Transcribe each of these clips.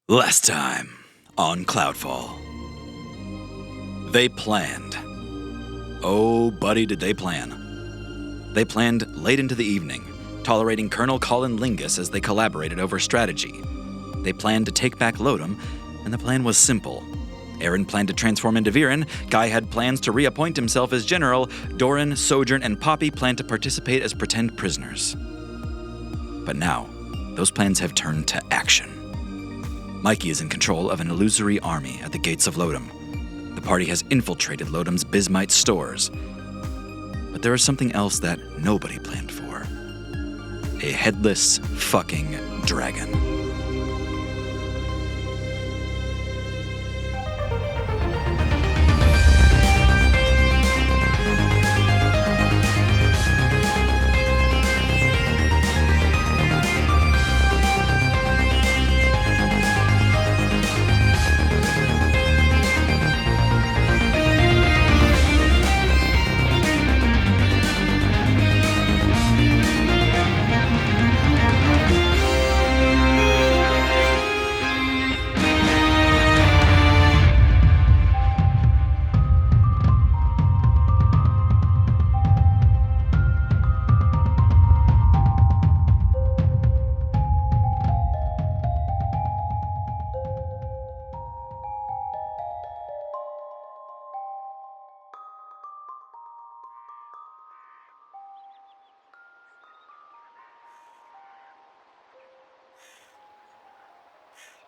Last time on Cloudfall. They planned. Oh, buddy, did they plan. They planned late into the evening, tolerating Colonel Colin Lingus as they collaborated over strategy. They planned to take back Lodom, and the plan was simple. Aaron planned to transform into Viren, Guy had plans to reappoint himself as general, Doran, Sojourn, and Poppy planned to participate as pretend prisoners. But now, those plans have turned to action. Mikey is in control of an illusory army at the gates of Lodom. The party has infiltrated Lodom's Bismite stores. But there is something else that nobody planned for. A headless fucking dragon.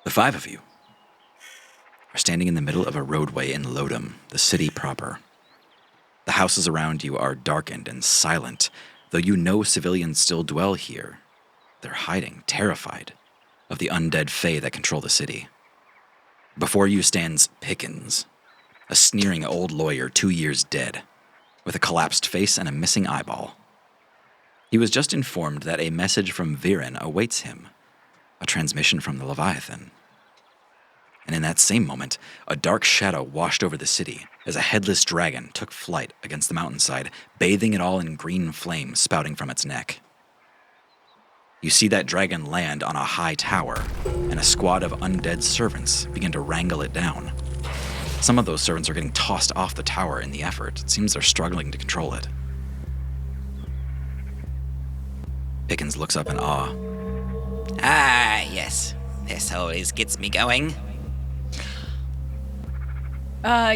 The five of you are standing in the middle of a roadway in Lodom, the city proper. The houses around you are darkened and silent, though you know civilians still dwell here. They're hiding, terrified of the undead fae that control the city. Before you stands Pickens, a sneering old lawyer 2 years dead, with a collapsed face and a missing eyeball. He was just informed that a message from Viren awaits him, a transmission from the Leviathan. And in that same moment, a dark shadow washed over the city as a headless dragon took flight against the mountainside, bathing it all in green flame spouting from its neck. You see that dragon land on a high tower, and a squad of undead servants begin to wrangle it down. Some of those servants are getting tossed off the tower in the effort. It seems they're struggling to control it. Pickens looks up in awe. Ah, yes. This always gets me going.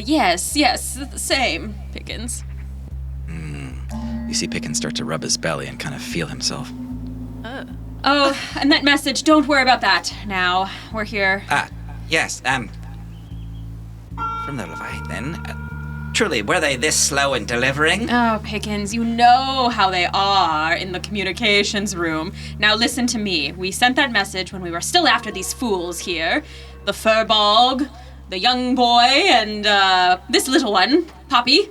Yes, same, Pickens. You see Pickens start to rub his belly and kind of feel himself. Oh, and that message, don't worry about that now. We're here. Yes, from the Leviathan. Truly, were they this slow in delivering? Oh, Pickens, you know how they are in the communications room. Now listen to me. We sent that message when we were still after these fools here. The Furbog, the young boy, and, this little one, Poppy.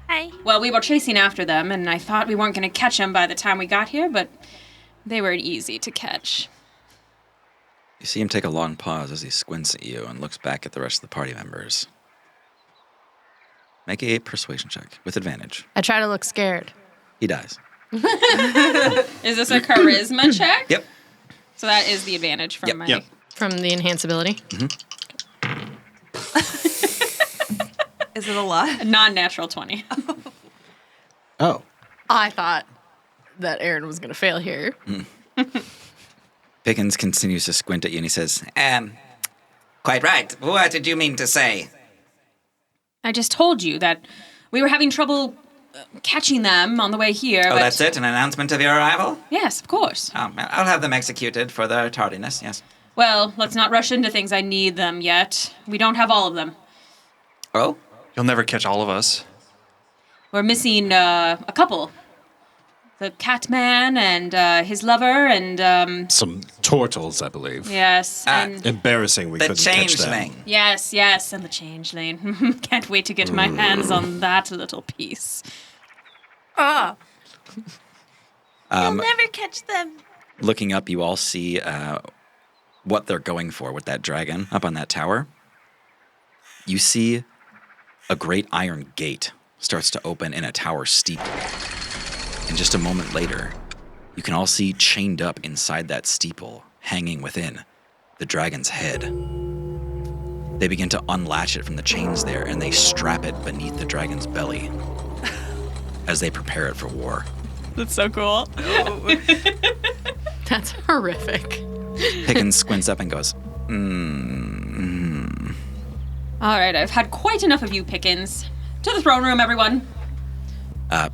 Hi. Well, we were chasing after them, and I thought we weren't going to catch them by the time we got here, but they were easy to catch. You see him take a long pause as he squints at you and looks back at the rest of the party members. Make a persuasion check with advantage. I try to look scared. He dies. Is this a charisma check? Yep. So that is the advantage from my... Yep. From the enhanceability. Is it a lot? A non-natural 20. Oh. I thought that Aaron was going to fail here. Pickens continues to squint at you and he says, Quite right. What did you mean to say? I just told you that we were having trouble catching them on the way here. Oh, but... that's it? An announcement of your arrival? Yes, of course. Oh, I'll have them executed for their tardiness, yes. Well, let's not rush into things. I need them yet. We don't have all of them. Oh? You'll never catch all of us. We're missing a couple. The Catman and his lover and... Some turtles, I believe. Yes, and... Embarrassing we The couldn't catch them. changeling. Yes, and the changeling. Can't wait to get my hands on that little piece. Ah. You'll never catch them. looking up, you all see what they're going for with that dragon up on that tower. You see a great iron gate starts to open in a tower steeple. And just a moment later, you can all see chained up inside that steeple, hanging within, the dragon's head. They begin to unlatch it from the chains there, and they strap it beneath the dragon's belly as they prepare it for war. That's so cool. That's horrific. Pickens squints up and goes, All right, I've had quite enough of you, Pickens. To the throne room, everyone.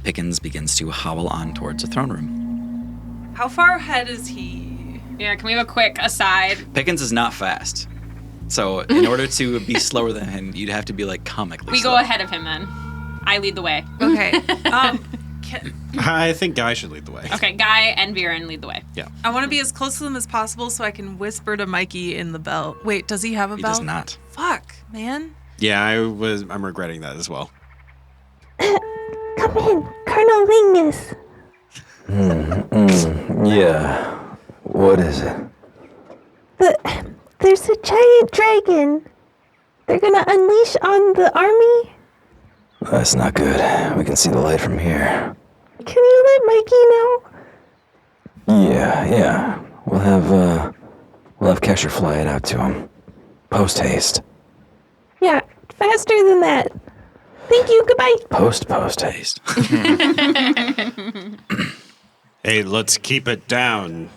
Pickens begins to hobble on towards the throne room. How far ahead is he? Yeah, can we have a quick aside? Pickens is not fast. So in order to be slower than him, you'd have to be like comically We slow. go ahead of him then. I lead the way. Okay. I think Guy should lead the way. Okay, Guy and Viren lead the way. Yeah. I want to be as close to them as possible so I can whisper to Mikey in the bell. Wait, does he have a He bell? does not. Fuck, man. Yeah, I'm regretting that as well. Come in, Colonel Lingus. Yeah. What is it? There's a giant dragon. They're gonna unleash on the army. That's not good. We can see the light from here. Can you let Mikey know? Yeah. We'll have Kesher fly it out to him. Post haste. Yeah, faster than that. Thank you, goodbye. Post haste. Hey, let's keep it down.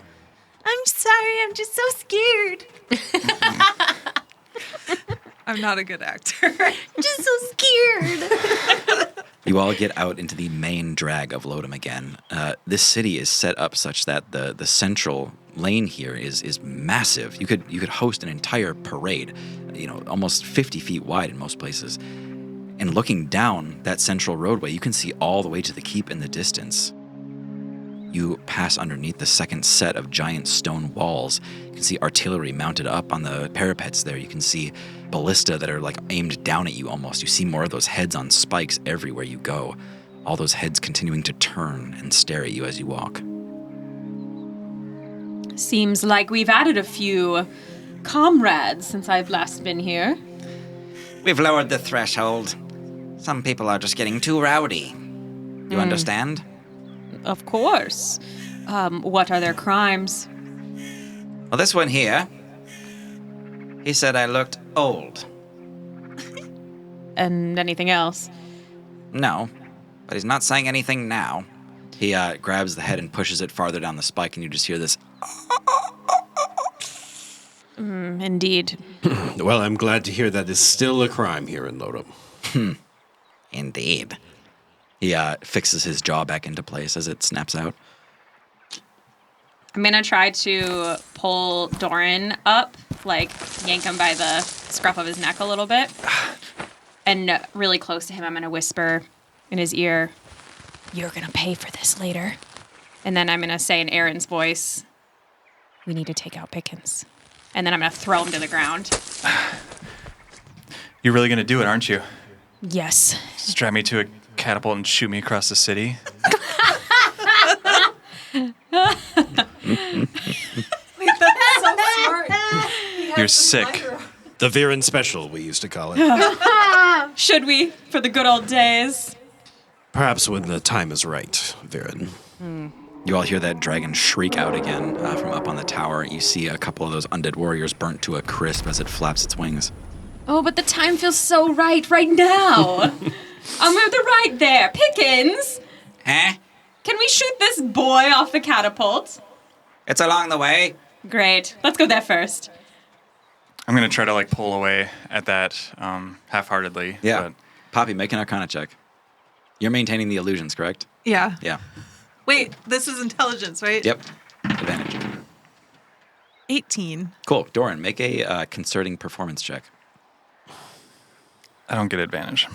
I'm sorry, I'm just so scared. I'm not a good actor. Just so scared. You all get out into the main drag of Lodom again. This city is set up such that the central lane here is massive. You could host an entire parade, almost 50 feet wide in most places. And looking down that central roadway, you can see all the way to the keep in the distance. You pass underneath the second set of giant stone walls. You can see artillery mounted up on the parapets there. You can see ballista that are like aimed down at you almost. You see more of those heads on spikes everywhere you go. All those heads continuing to turn and stare at you as you walk. Seems like we've added a few comrades since I've last been here. We've lowered the threshold. Some people are just getting too rowdy. You understand? Of course. What are their crimes? Well, this one here, he said I looked old. And anything else? No, but he's not saying anything now. He grabs the head and pushes it farther down the spike, and you just hear this. Indeed. Well, I'm glad to hear that is still a crime here in Lodom. Indeed. He fixes his jaw back into place as it snaps out. I'm gonna try to pull Doran up, like yank him by the scruff of his neck a little bit. And really close to him, I'm gonna whisper in his ear, "You're gonna pay for this later." And then I'm gonna say in Aaron's voice, "We need to take out Pickens." And then I'm gonna throw him to the ground. You're really gonna do it, aren't you? Yes. Strap me to a catapult and shoot me across the city? You're sick. The Viren Special, we used to call it. Should we, for the good old days? Perhaps when the time is right, Viren. You all hear that dragon shriek out again from up on the tower. You see a couple of those undead warriors burnt to a crisp as it flaps its wings. Oh, but the time feels so right now. I'm with the right there. Pickens! Huh? Can we shoot this boy off the catapult? It's along the way. Great. Let's go there first. I'm gonna try to pull away at that half-heartedly. Yeah. But Poppy, make an Arcana check. You're maintaining the illusions, correct? Yeah. Yeah. Wait, this is intelligence, right? Yep. Advantage. 18. Cool. Doran, make a concerting performance check. I don't get advantage.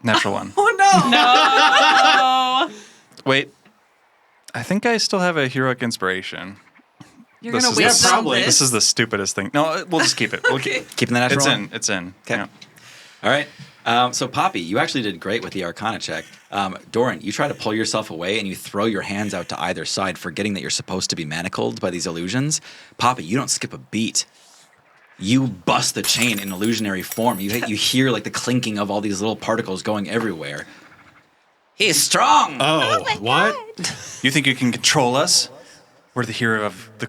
Natural one. Oh, no! Wait. I think I still have a heroic inspiration. You're This going is to waste the- on this? This is the stupidest thing. No, we'll just keep it. We'll Okay. Keeping the natural It's one? in. It's in. Okay. Yeah. All right. So, Poppy, you actually did great with the Arcana check. Doran, you try to pull yourself away and you throw your hands out to either side, forgetting that you're supposed to be manacled by these illusions. Poppy, you don't skip a beat. You bust the chain in illusionary form. You hear the clinking of all these little particles going everywhere. He's strong. Oh, what? You think you can control us? We're the hero of the...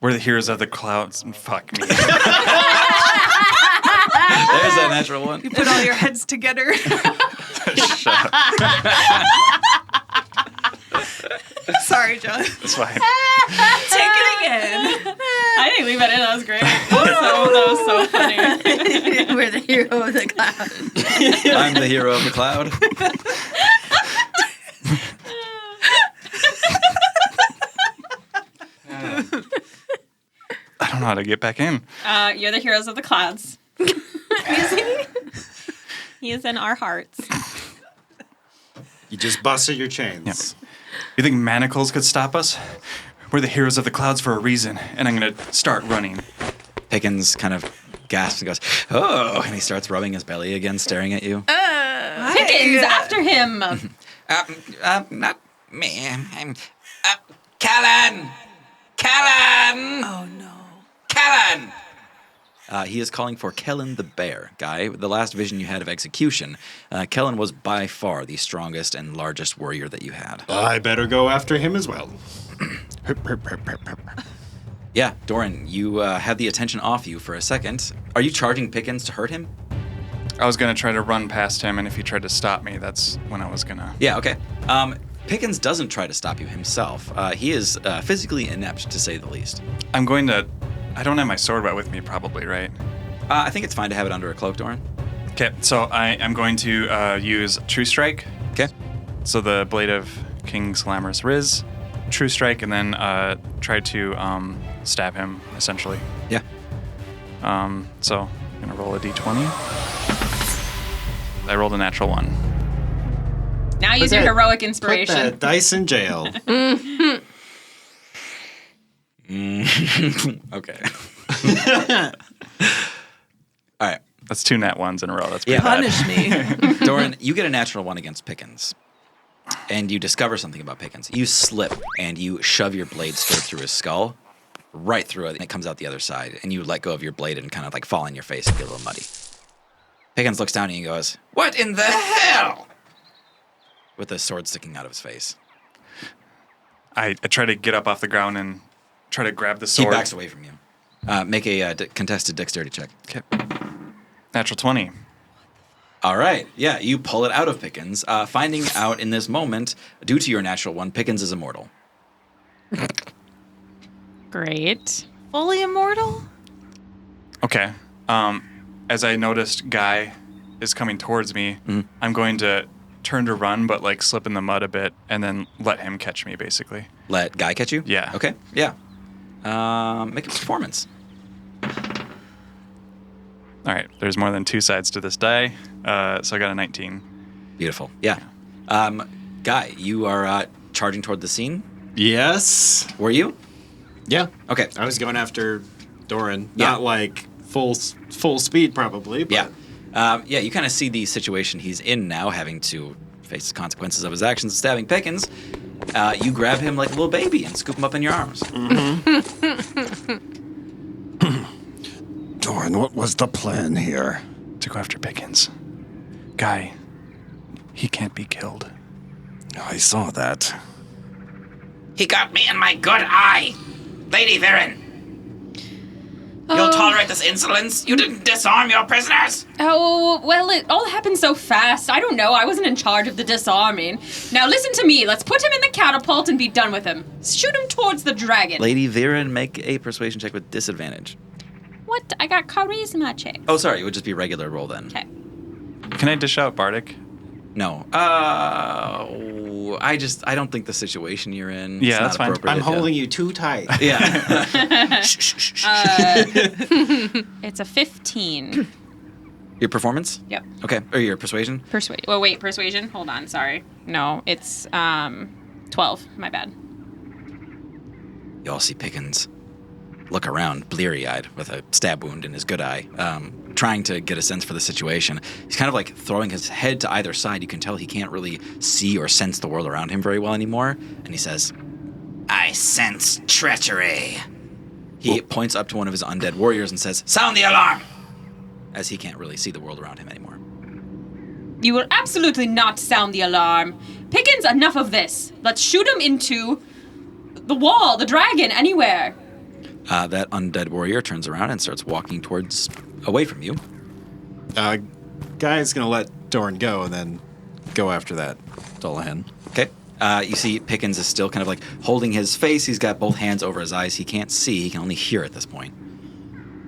We're the heroes of the clouds. Fuck me. There's that natural one. You put all your heads together. Shut up. Sorry, John. It's fine. Take it again. I didn't leave that in. That was great. That was so funny. We're the hero of the cloud. I'm the hero of the cloud. I don't know how to get back in. You're the heroes of the clouds. He is in our hearts. You just busted your chains. You think manacles could stop us? We're the heroes of the clouds for a reason, and I'm going to start running. Pickens kind of gasps and goes, "Oh," and he starts rubbing his belly again, staring at you. Pickens, after him. Not me. I'm. Callan! Callan! Oh, no. Callan! He is calling for Kellen the Bear. Guy, the last vision you had of execution, Kellen was by far the strongest and largest warrior that you had. I better go after him as well. Yeah, Doran, you had the attention off you for a second. Are you charging Pickens to hurt him? I was going to try to run past him, and if he tried to stop me, that's when I was going to... Yeah, okay. Pickens doesn't try to stop you himself. He is physically inept, to say the least. I'm going to... I don't have my sword out with me, probably, right? I think it's fine to have it under a cloak, Doran. Okay, so I am going to use True Strike. Okay. So the Blade of King Salamar's Riz, True Strike, and then try to stab him, essentially. Yeah. So I'm going to roll a d20. I rolled a natural 1. Now use your heroic inspiration. Put that dice in jail. Okay. All right. That's 2 nat 1s in a row. That's pretty bad. Punish me. Doran, you get a natural 1 against Pickens. And you discover something about Pickens. You slip and you shove your blade straight through his skull, right through it, and it comes out the other side. And you let go of your blade and kind of like fall on your face and get a little muddy. Pickens looks down at you and goes, What in the hell? with the sword sticking out of his face. I try to get up off the ground and try to grab the He sword. backs away from you. Make a contested dexterity check. Okay. Natural 20. All right. Yeah, you pull it out of Pickens, finding out in this moment, due to your natural 1, Pickens is immortal. Great. Fully immortal? Okay. As I noticed Guy is coming towards me, I'm going to turn to run, but like slip in the mud a bit, and then let him catch me, basically. Let Guy catch you? Yeah. Okay, yeah. Make a performance. All right. There's more than 2 sides to this die, so I got a 19. Beautiful. Yeah. Guy, you are charging toward the scene. Yes. Were you? Yeah. Okay. I was going after Doran. Yeah. Not like full speed, probably. But Yeah. Yeah, you kind of see the situation he's in now, having to face the consequences of his actions, stabbing Pickens. You grab him like a little baby and scoop him up in your arms. Doran, what was the plan here? To go after Pickens. Guy, he can't be killed. I saw that. He got me in my good eye. Lady Viren. You'll tolerate this insolence? You didn't disarm your prisoners? Oh, well, it all happened so fast. I don't know. I wasn't in charge of the disarming. Now, listen to me. Let's put him in the catapult and be done with him. Shoot him towards the dragon. Lady Viren, make a persuasion check with disadvantage. What? I got charisma check. Oh, sorry, it would just be regular roll then. Okay. Can I dish out Bardic? No. I don't think the situation you're in. Yeah, is that's not fine. appropriate. I'm holding you too tight. Yeah. It's a 15. Your performance? Yep. Okay. Or your persuasion? Persuasion. Hold on, sorry. No, it's 12. My bad. You all see Pickens look around, bleary-eyed, with a stab wound in his good eye, trying to get a sense for the situation. He's kind of like throwing his head to either side. You can tell he can't really see or sense the world around him very well anymore. And he says, I sense treachery. he points up to one of his undead warriors and says, Sound the alarm. as he can't really see the world around him anymore. You will absolutely not sound the alarm. Pickens, enough of this. Let's shoot him into the wall, the dragon, anywhere. That undead warrior turns around and starts walking away from you. Guy's gonna let Dorn go and then go after that Dullahan. Okay. You see Pickens is still kind of like holding his face. He's got both hands over his eyes. He can't see. He can only hear at this point.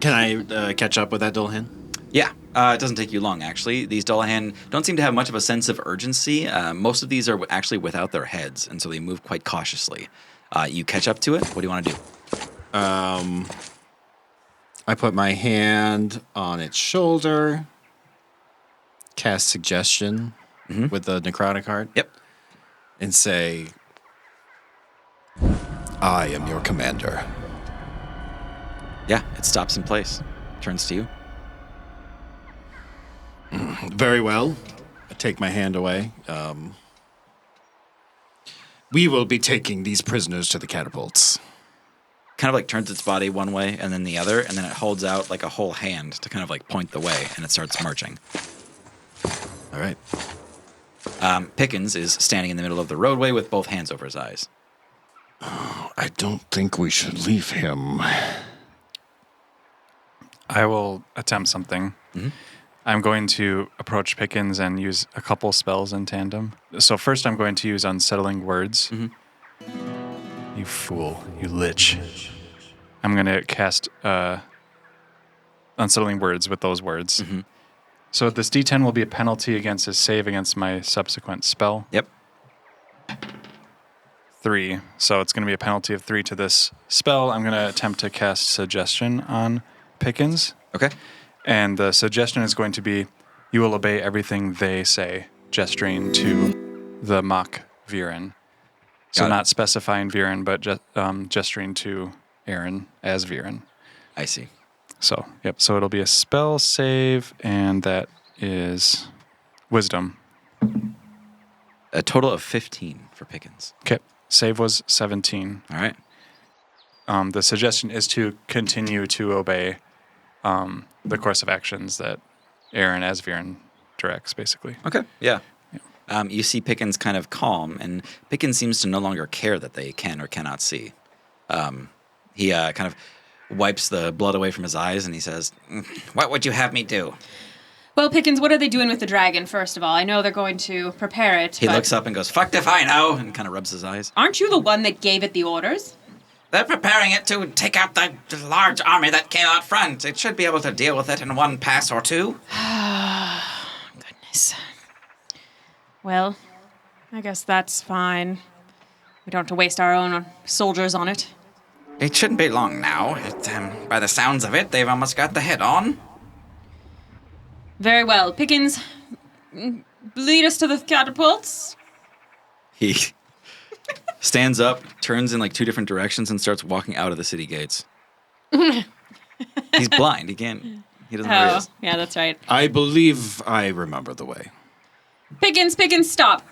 Can I catch up with that Dullahan? Yeah. It doesn't take you long, actually. These Dullahan don't seem to have much of a sense of urgency. Most of these are actually without their heads, and so they move quite cautiously. You catch up to it. What do you want to do? I put my hand on its shoulder, cast suggestion with the necrotic heart. Yep. And say, I am your commander. Yeah, it stops in place. Turns to you. Very well. I take my hand away. We will be taking these prisoners to the catapults. Kind of like turns its body one way and then the other, and then it holds out like a whole hand to kind of like point the way, and it starts marching. All right. Pickens is standing in the middle of the roadway with both hands over his eyes. I don't think we should leave him. I will attempt something. I'm going to approach Pickens and use a couple spells in tandem. So first I'm going to use Unsettling Words. You fool, you lich. I'm going to cast Unsettling Words with those words. So this D10 will be a penalty against his save against my subsequent spell. Yep. 3. So it's going to be a penalty of 3 to this spell. I'm going to attempt to cast Suggestion on Pickens. Okay. And the suggestion is going to be, you will obey everything they say, gesturing to the mock Viren. So not specifying Viren, but gesturing to Aaron as Viren. I see. So, yep. So it'll be a spell save, and that is Wisdom. A total of 15 for Pickens. Okay. Save was 17. All right. The suggestion is to continue to obey the course of actions that Aaron as Viren directs, basically. Okay. Yeah. You see Pickens kind of calm, and Pickens seems to no longer care that they can or cannot see. He kind of wipes the blood away from his eyes, and he says, What would you have me do? Well, Pickens, what are they doing with the dragon, first of all? I know they're going to prepare it, he but looks up and goes, fucked if I know, and kind of rubs his eyes. aren't you the one that gave it the orders? They're preparing it to take out the large army that came out front. It should be able to deal with it in one pass or two. Goodness. Well, I guess that's fine. We don't have to waste our own soldiers on it. It shouldn't be long now. By the sounds of it, they've almost got the head on. Very well. Pickens, lead us to the catapults. He stands up, turns in like 2 different directions, and starts walking out of the city gates. He's blind. He doesn't know where he is. Yeah, that's right. I believe I remember the way. Pickens, stop.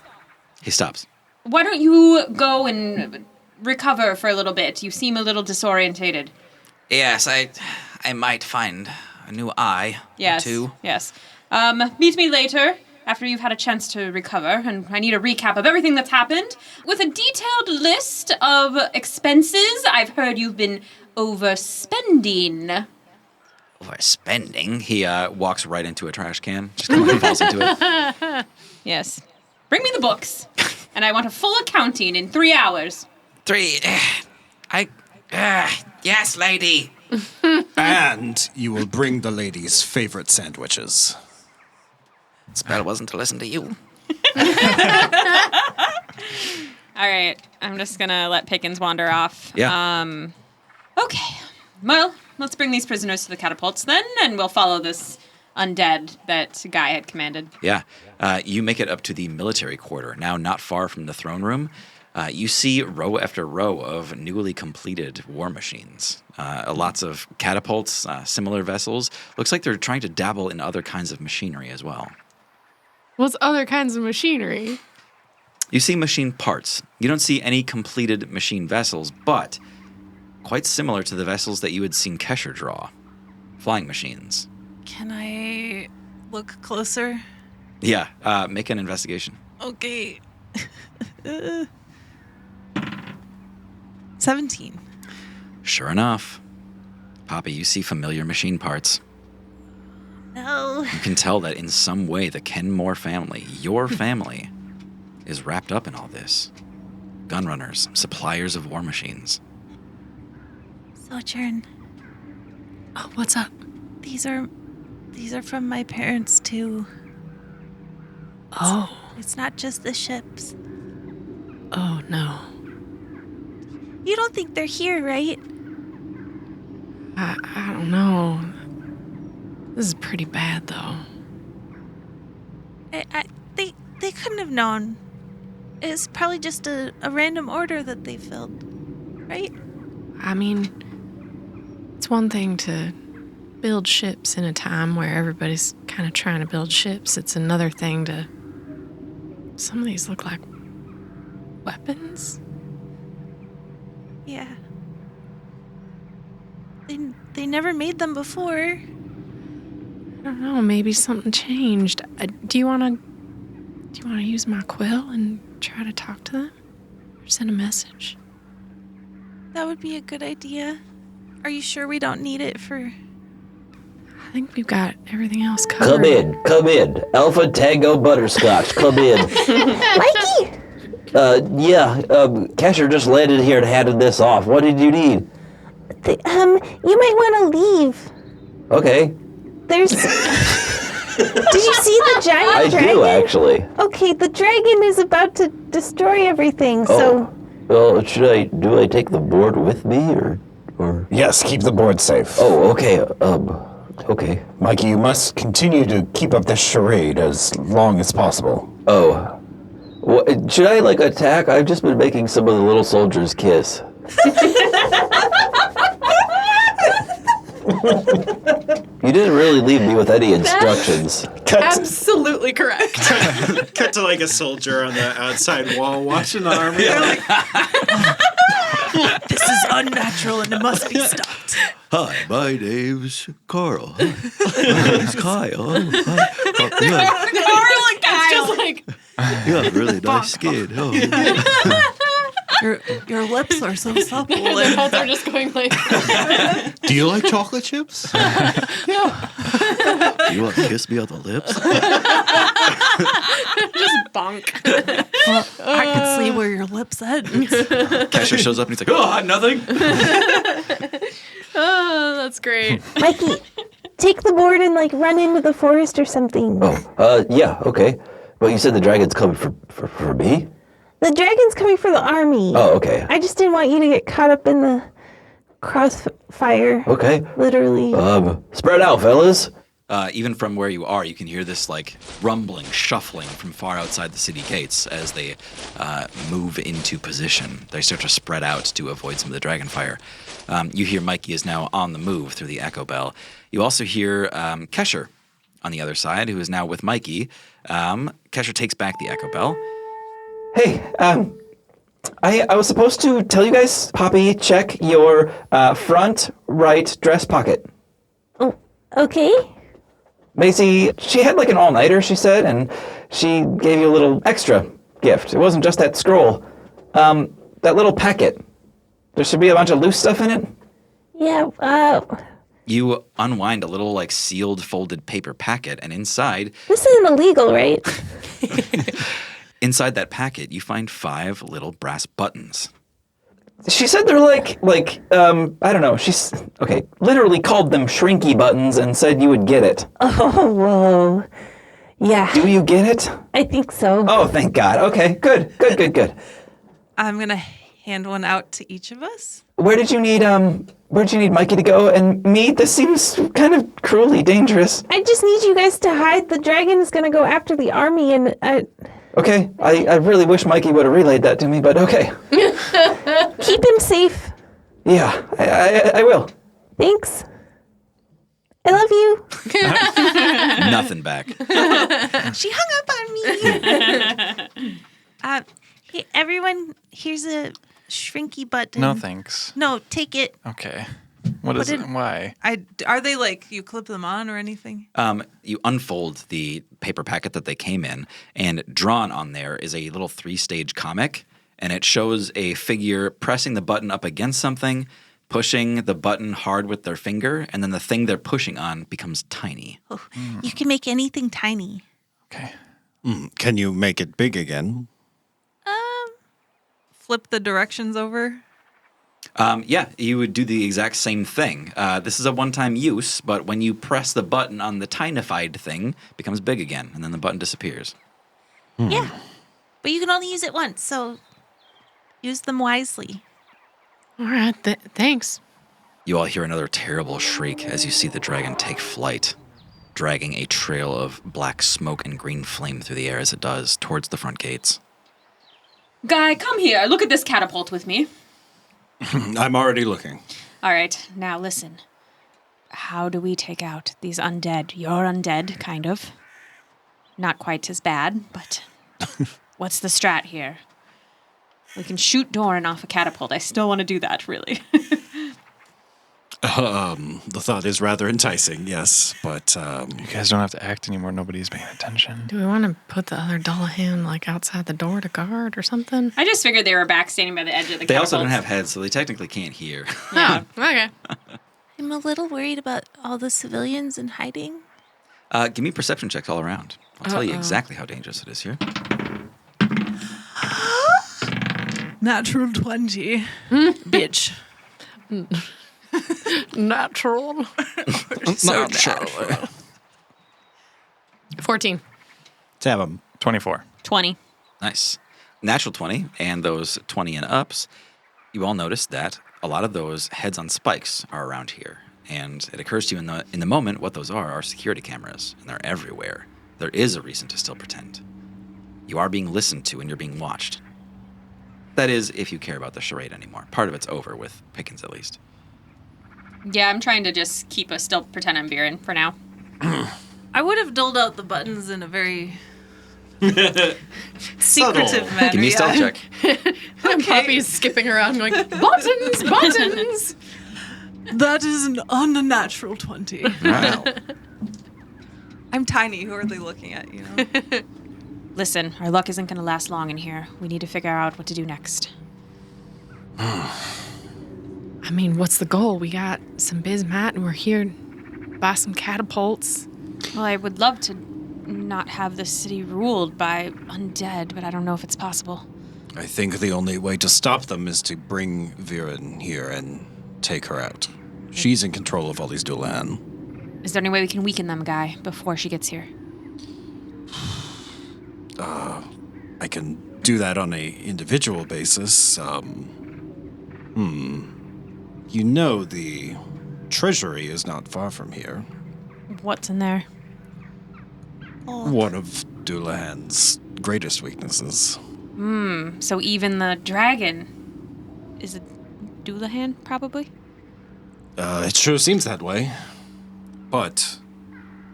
He stops. Why don't you go and recover for a little bit? You seem a little disorientated. Yes, I might find a new eye Yes. or two. Yes. Meet me later after you've had a chance to recover, and I need a recap of everything that's happened with a detailed list of expenses. I've heard you've been overspending. Overspending? He walks right into a trash can, just kind of falls into it. Yes. Bring me the books, and I want a full accounting in 3 hours. 3. Yes, lady. And you will bring the lady's favorite sandwiches. Spell wasn't to listen to you. All right. I'm just going to let Pickens wander off. Yeah. Okay. Well, let's bring these prisoners to the catapults then, and we'll follow this undead that Guy had commanded. Yeah. You make it up to the military quarter, now not far from the throne room. You see row after row of newly completed war machines. Lots of catapults, similar vessels. Looks like they're trying to dabble in other kinds of machinery as well. What's other kinds of machinery? You see machine parts. You don't see any completed machine vessels, but quite similar to the vessels that you had seen Kesher draw. Flying machines. Can I look closer? Yeah, make an investigation. Okay. 17. Sure enough, Poppy, you see familiar machine parts. No. You can tell that in some way the Kenmore family, your family, is wrapped up in all this. Gunrunners, suppliers of war machines. Sojourn, Oh, what's up? these are from my parents too. Oh. It's not just the ships. Oh, no. You don't think they're here, right? I don't know. This is pretty bad, though. They couldn't have known. It's probably just a random order that they filled, right? I mean, it's one thing to build ships in a time where everybody's kind of trying to build ships. It's another thing to... Some of these look like weapons. Yeah. They never made them before. I don't know. Maybe something changed. Do you want to use my quill and try to talk to them? Or send a message? That would be a good idea. Are you sure we don't need it for... I think we've got everything else covered. Come in. Alpha Tango Butterscotch, come in. Mikey! Casher just landed here and handed this off. What did you need? You might want to leave. Okay. There's... Did you see the giant I dragon? do, actually. Okay, the dragon is about to destroy everything, so... Well, do I take the board with me, or? Yes, keep the board safe. Oh, okay, okay. Mikey, you must continue to keep up this charade as long as possible. Oh. Should I, attack? I've just been making some of the little soldiers kiss. You didn't really leave me with any instructions. Absolutely correct. Cut to a soldier on the outside wall watching the army. This is unnatural and it must be stopped. Hi, my name's Carl. My name's Kyle. Hi. Carl and Kyle. It's just like... You have really nice skin. Oh. Your lips are so supple. Their mouths are just going like... Do you like chocolate chips? Do you want to kiss me on the lips? just bonk. I could see where your lips ends. Casher shows up and he's like, oh, nothing. Oh, that's great. Mikey, take the board and, run into the forest or something. Oh, yeah, okay. Well, you said the dragon's coming for me? The dragon's coming for the army. Oh, okay. I just didn't want you to get caught up in the crossfire. Okay. Literally. Spread out, fellas. Even from where you are, you can hear this rumbling, shuffling from far outside the city gates as they move into position. They start to spread out to avoid some of the dragon fire. You hear Mikey is now on the move through the echo bell. You also hear Kesher on the other side, who is now with Mikey. Kesher takes back the echo bell. Hey, I was supposed to tell you guys, Poppy, check your front right dress pocket. Oh, okay. Macy, she had an all-nighter, she said, and she gave you a little extra gift. It wasn't just that scroll. That little packet. There should be a bunch of loose stuff in it. Yeah, You unwind a little sealed folded paper packet, and inside... This isn't illegal, right? Inside that packet, you find 5 little brass buttons. She said they're I don't know, she's, literally called them shrinky buttons and said you would get it. Oh, whoa. Yeah. Do you get it? I think so. Oh, thank God. Okay, good. I'm going to hand one out to each of us. Where did you need Mikey to go and me? This seems kind of cruelly dangerous. I just need you guys to hide. The dragon is going to go after the army and... Okay, I really wish Mikey would have relayed that to me, but okay. Keep him safe. Yeah, I will. Thanks. I love you. Nothing back. She hung up on me. Hey, everyone, here's a shrinky button. No, thanks. No, take it. Okay. What is it? Why? Are they you clip them on or anything? You unfold the paper packet that they came in, and drawn on there is a little 3-stage comic, and it shows a figure pressing the button up against something, pushing the button hard with their finger, and then the thing they're pushing on becomes tiny. Oh, you can make anything tiny. Okay. Can you make it big again? Flip the directions over. Yeah, you would do the exact same thing. This is a one-time use, but when you press the button on the tinified thing, it becomes big again, and then the button disappears. Yeah. But you can only use it once, so use them wisely. All right, thanks. You all hear another terrible shriek as you see the dragon take flight, dragging a trail of black smoke and green flame through the air as it does towards the front gates. Guy, come here. Look at this catapult with me. I'm already looking. All right, now listen. How do we take out these undead? You're undead, kind of. Not quite as bad, but what's the strat here? We can shoot Doran off a catapult. I still want to do that, really. The thought is rather enticing, yes, but You guys don't have to act anymore. Nobody's paying attention. Do we want to put the other Dullahan outside the door to guard or something? I just figured they were back standing by the edge of the They catapult. also don't have heads, so they technically can't hear. Yeah. Oh, okay. I'm a little worried about all the civilians in hiding. Give me perception checks all around. I'll tell you exactly how dangerous it is here. Natural 20. Bitch. Natural. So natural. 14. Tab 'em. 24. 20. Nice. Natural 20 and those 20 and ups, you all notice that a lot of those heads on spikes are around here. And it occurs to you in the moment what those are security cameras, and they're everywhere. There is a reason to still pretend. You are being listened to and you're being watched. That is, if you care about the charade anymore. Part of it's over with Pickens, at least. Yeah, I'm trying to just still pretend I'm Viren for now. I would have doled out the buttons in a very secretive manner. Give me a stealth check. Poppy's skipping around going, buttons, buttons. That is an unnatural 20. Wow. I'm tiny. Who are they looking at, you know? Listen, our luck isn't going to last long in here. We need to figure out what to do next. I mean, what's the goal? We got some bismat and we're here to buy some catapults. Well, I would love to not have the city ruled by undead, but I don't know if it's possible. I think the only way to stop them is to bring Viren here and take her out. She's in control of all these Dulan. Is there any way we can weaken them, Guy, before she gets here? I can do that on a individual basis. You know the treasury is not far from here. What's in there? One of Dulan's greatest weaknesses. So even the dragon is a Doulahan, probably? It sure seems that way. But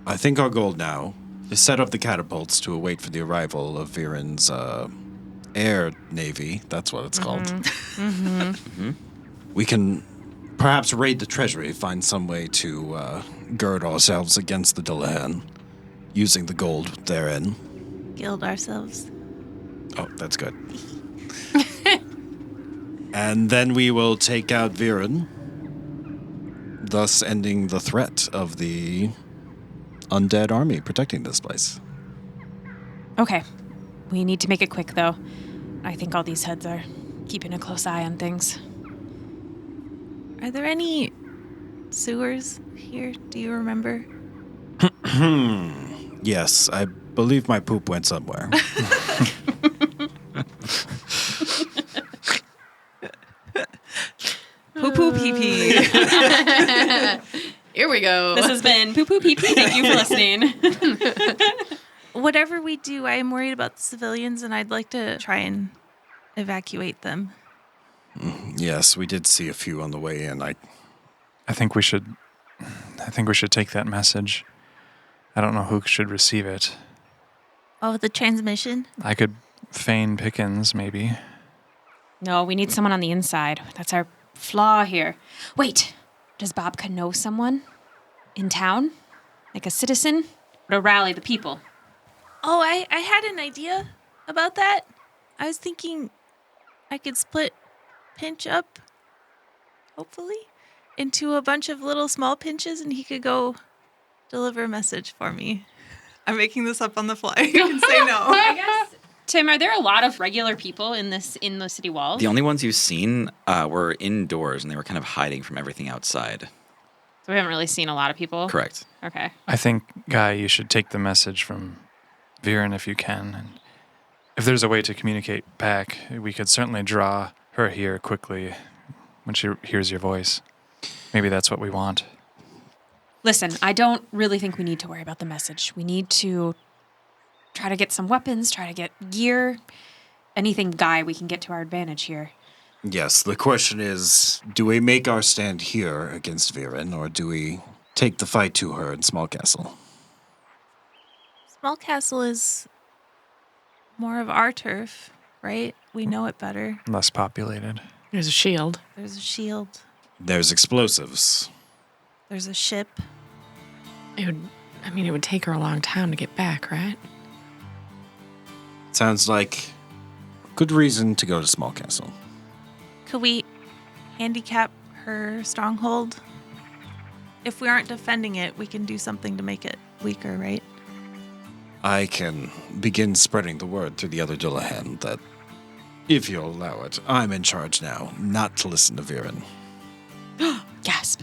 I think our goal now is set up the catapults to await for the arrival of Viren's air navy. That's what it's called. We can perhaps raid the treasury, find some way to gird ourselves against the Dullahan, using the gold therein. Gild ourselves. Oh, that's good. And then we will take out Viren, thus ending the threat of the undead army protecting this place. Okay. We need to make it quick, though. I think all these heads are keeping a close eye on things. Are there any sewers here? Do you remember? Yes, I believe my poop went somewhere. Poo poo pee pee. Here we go. This has been Poo Poo Pee Pee. Thank you for listening. Whatever we do, I am worried about the civilians, and I'd like to try and evacuate them. Yes, we did see a few on the way in. I think we should take that message. I don't know who should receive it. Oh, the transmission? I could feign Pickens, maybe. No, we need someone on the inside. That's our flaw here. Wait, does Babka know someone in town? Like a citizen? To rally the people? Oh, I had an idea about that. I was thinking I could split Pinch up hopefully, into a bunch of little small pinches, and he could go deliver a message for me. I'm making this up on the fly. You can say no. I guess. Tim, are there a lot of regular people in the city walls? The only ones you've seen were indoors, and they were kind of hiding from everything outside. So we haven't really seen a lot of people? Correct. Okay. I think, Guy, you should take the message from Viren if you can. And if there's a way to communicate back, we could certainly draw her here quickly when she hears your voice. Maybe that's what we want. Listen, I don't really think we need to worry about the message. We need to try to get some weapons, try to get gear, anything, Guy, we can get to our advantage here. Yes, the question is, do we make our stand here against Viren, or do we take the fight to her in Small Castle? Small Castle is more of our turf, right? We know it better. Less populated. There's a shield. There's a shield. There's explosives. There's a ship. It would take her a long time to get back, right? Sounds like good reason to go to Small Castle. Could we handicap her stronghold? If we aren't defending it, we can do something to make it weaker, right? I can begin spreading the word to the other Dullahan that, if you'll allow it, I'm in charge now, not to listen to Viren. Gasp.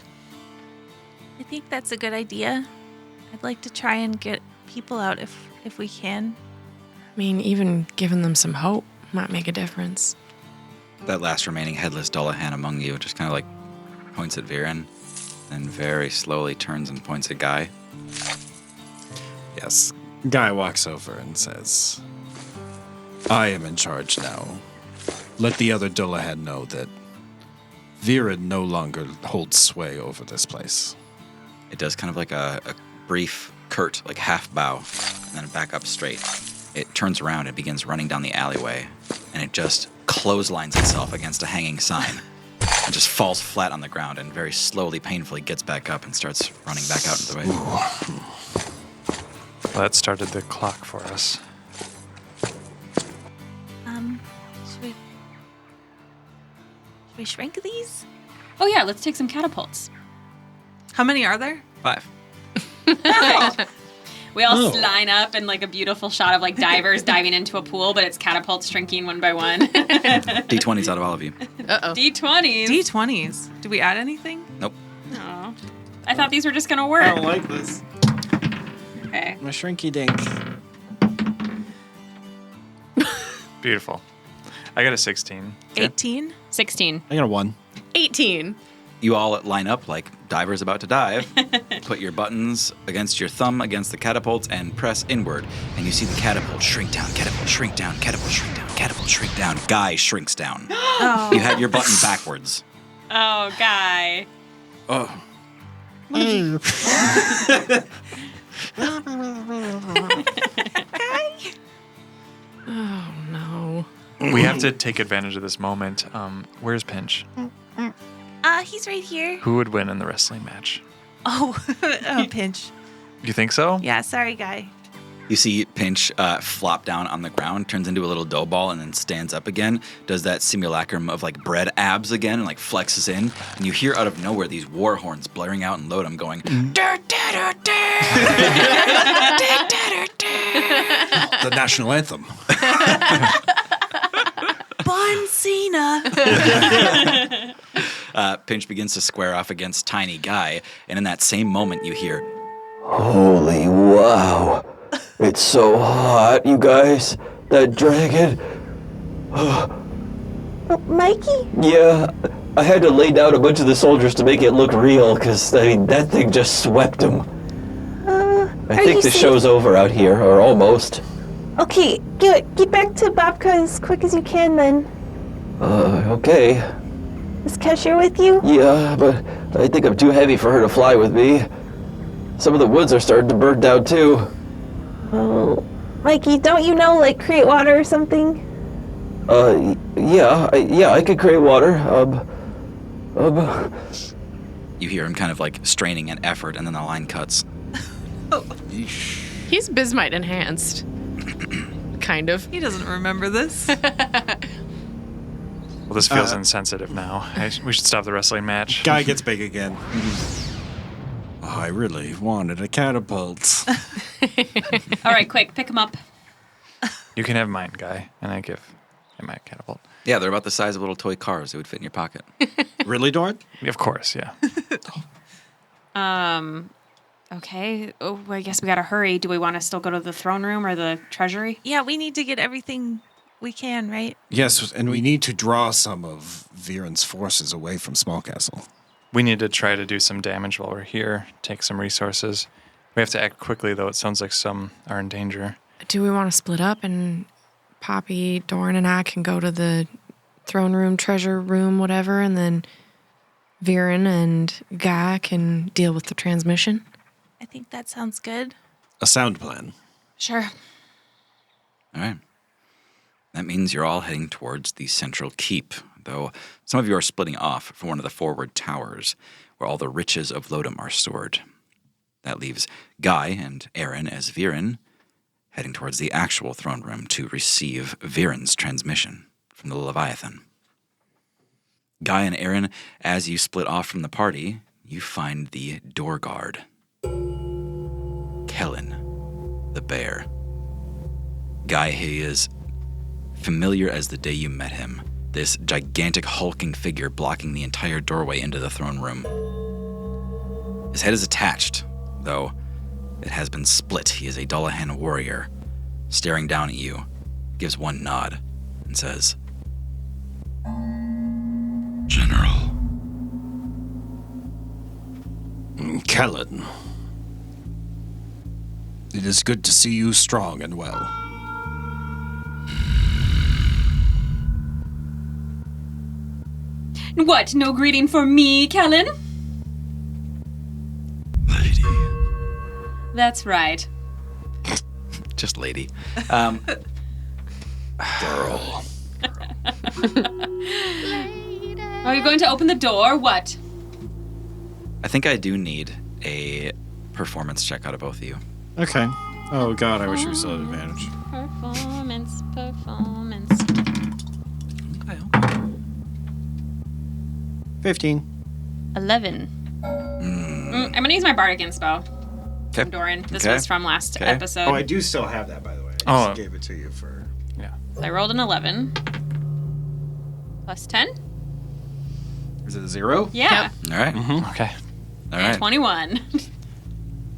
I think that's a good idea. I'd like to try and get people out if we can. I mean, even giving them some hope might make a difference. That last remaining headless Dullahan among you just kind of like points at Viren, then very slowly turns and points at Guy. Yes. Guy walks over and says, I am in charge now. Let the other Dullahan know that Viren no longer holds sway over this place. It does kind of like a brief, curt, like half bow, and then back up straight. It turns around and begins running down the alleyway, and it just clotheslines itself against a hanging sign and just falls flat on the ground and very slowly, painfully gets back up and starts running back out into the way. Well, that started the clock for us. Should we shrink these? Oh yeah, let's take some catapults. How many are there? 5. We all line up in like a beautiful shot of like divers diving into a pool, but it's catapults shrinking one by one. D20s out of all of you. Uh-oh. D20s. D20s. Did we add anything? Nope. Oh. I thought these were just gonna work. like this. Okay. My shrinky dink. Beautiful. I got a 16. 18? 16. I got a 1. 18. You all line up like divers about to dive. Put your buttons against your thumb against the catapults and press inward. And you see the catapult shrink down, catapult shrink down, catapult shrink down, catapult shrink down. Guy shrinks down. You had your button backwards. Oh, Guy. Oh. Oh, no. We have to take advantage of this moment. Where's Pinch? He's right here. Who would win in the wrestling match? Oh, Pinch. You think so? Yeah, sorry, Guy. You see Pinch flop down on the ground, turns into a little dough ball, and then stands up again, does that simulacrum of like bread abs again, and like flexes in. And you hear out of nowhere these war horns blaring out in Lodom going, The national anthem. Bon Cena. Pinch begins to square off against Tiny Guy, and in that same moment you hear, Holy wow. It's so hot, you guys. That dragon. Mikey? Yeah, I had to lay down a bunch of the soldiers to make it look real, because, I mean, that thing just swept them. I think the show's over out here, or almost. Okay, get back to Babka as quick as you can then. Okay. Is Kesher with you? Yeah, but I think I'm too heavy for her to fly with me. Some of the woods are starting to burn down, too. Oh, Mikey, don't you know, like, create water or something? Yeah, I could create water. you hear him kind of like straining an effort, and then the line cuts. He's Bismite enhanced. Kind of. He doesn't remember this. Well, this feels insensitive now. We should stop the wrestling match. Guy gets big again. I really wanted a catapult. All right, quick, pick him up. You can have mine, Guy, and I give him my catapult. Yeah, they're about the size of little toy cars. They would fit in your pocket. Really, Dorn? Of course, yeah. Okay. Oh, I guess we gotta hurry. Do we want to still go to the throne room or the treasury? Yeah, we need to get everything we can, right? Yes, and we need to draw some of Viren's forces away from Small Castle. We need to try to do some damage while we're here, take some resources. We have to act quickly, though. It sounds like some are in danger. Do we want to split up and Poppy, Doran, and I can go to the throne room, treasure room, whatever, and then Viren and Guy can deal with the transmission? I think that sounds good. A sound plan. Sure. All right. That means you're all heading towards the central keep, though some of you are splitting off from one of the forward towers where all the riches of Lodom are stored. That leaves Guy and Aaron as Viren heading towards the actual throne room to receive Viren's transmission from the Leviathan. Guy and Aaron, as you split off from the party, you find the door guard, Kellen, the bear. Guy, he is familiar as the day you met him, this gigantic hulking figure blocking the entire doorway into the throne room. His head is attached, though it has been split. He is a Dullahan warrior, staring down at you, gives one nod, and says, General. Kellen. It is good to see you strong and well. What, no greeting for me, Kellen? Lady. That's right. Just lady. Girl. Are you going to open the door? What? I think I do need a performance check out of both of you. Okay. Oh, God, I wish we still had advantage. Performance. Okay. 15. 11. I'm gonna use my bardic inspo. From Doran. This was from last episode. Oh, I do still have that, by the way. I just gave it to you for... Yeah. So I rolled an 11. Plus 10? Is it a 0? Yeah. All right. Okay. All And right. 21.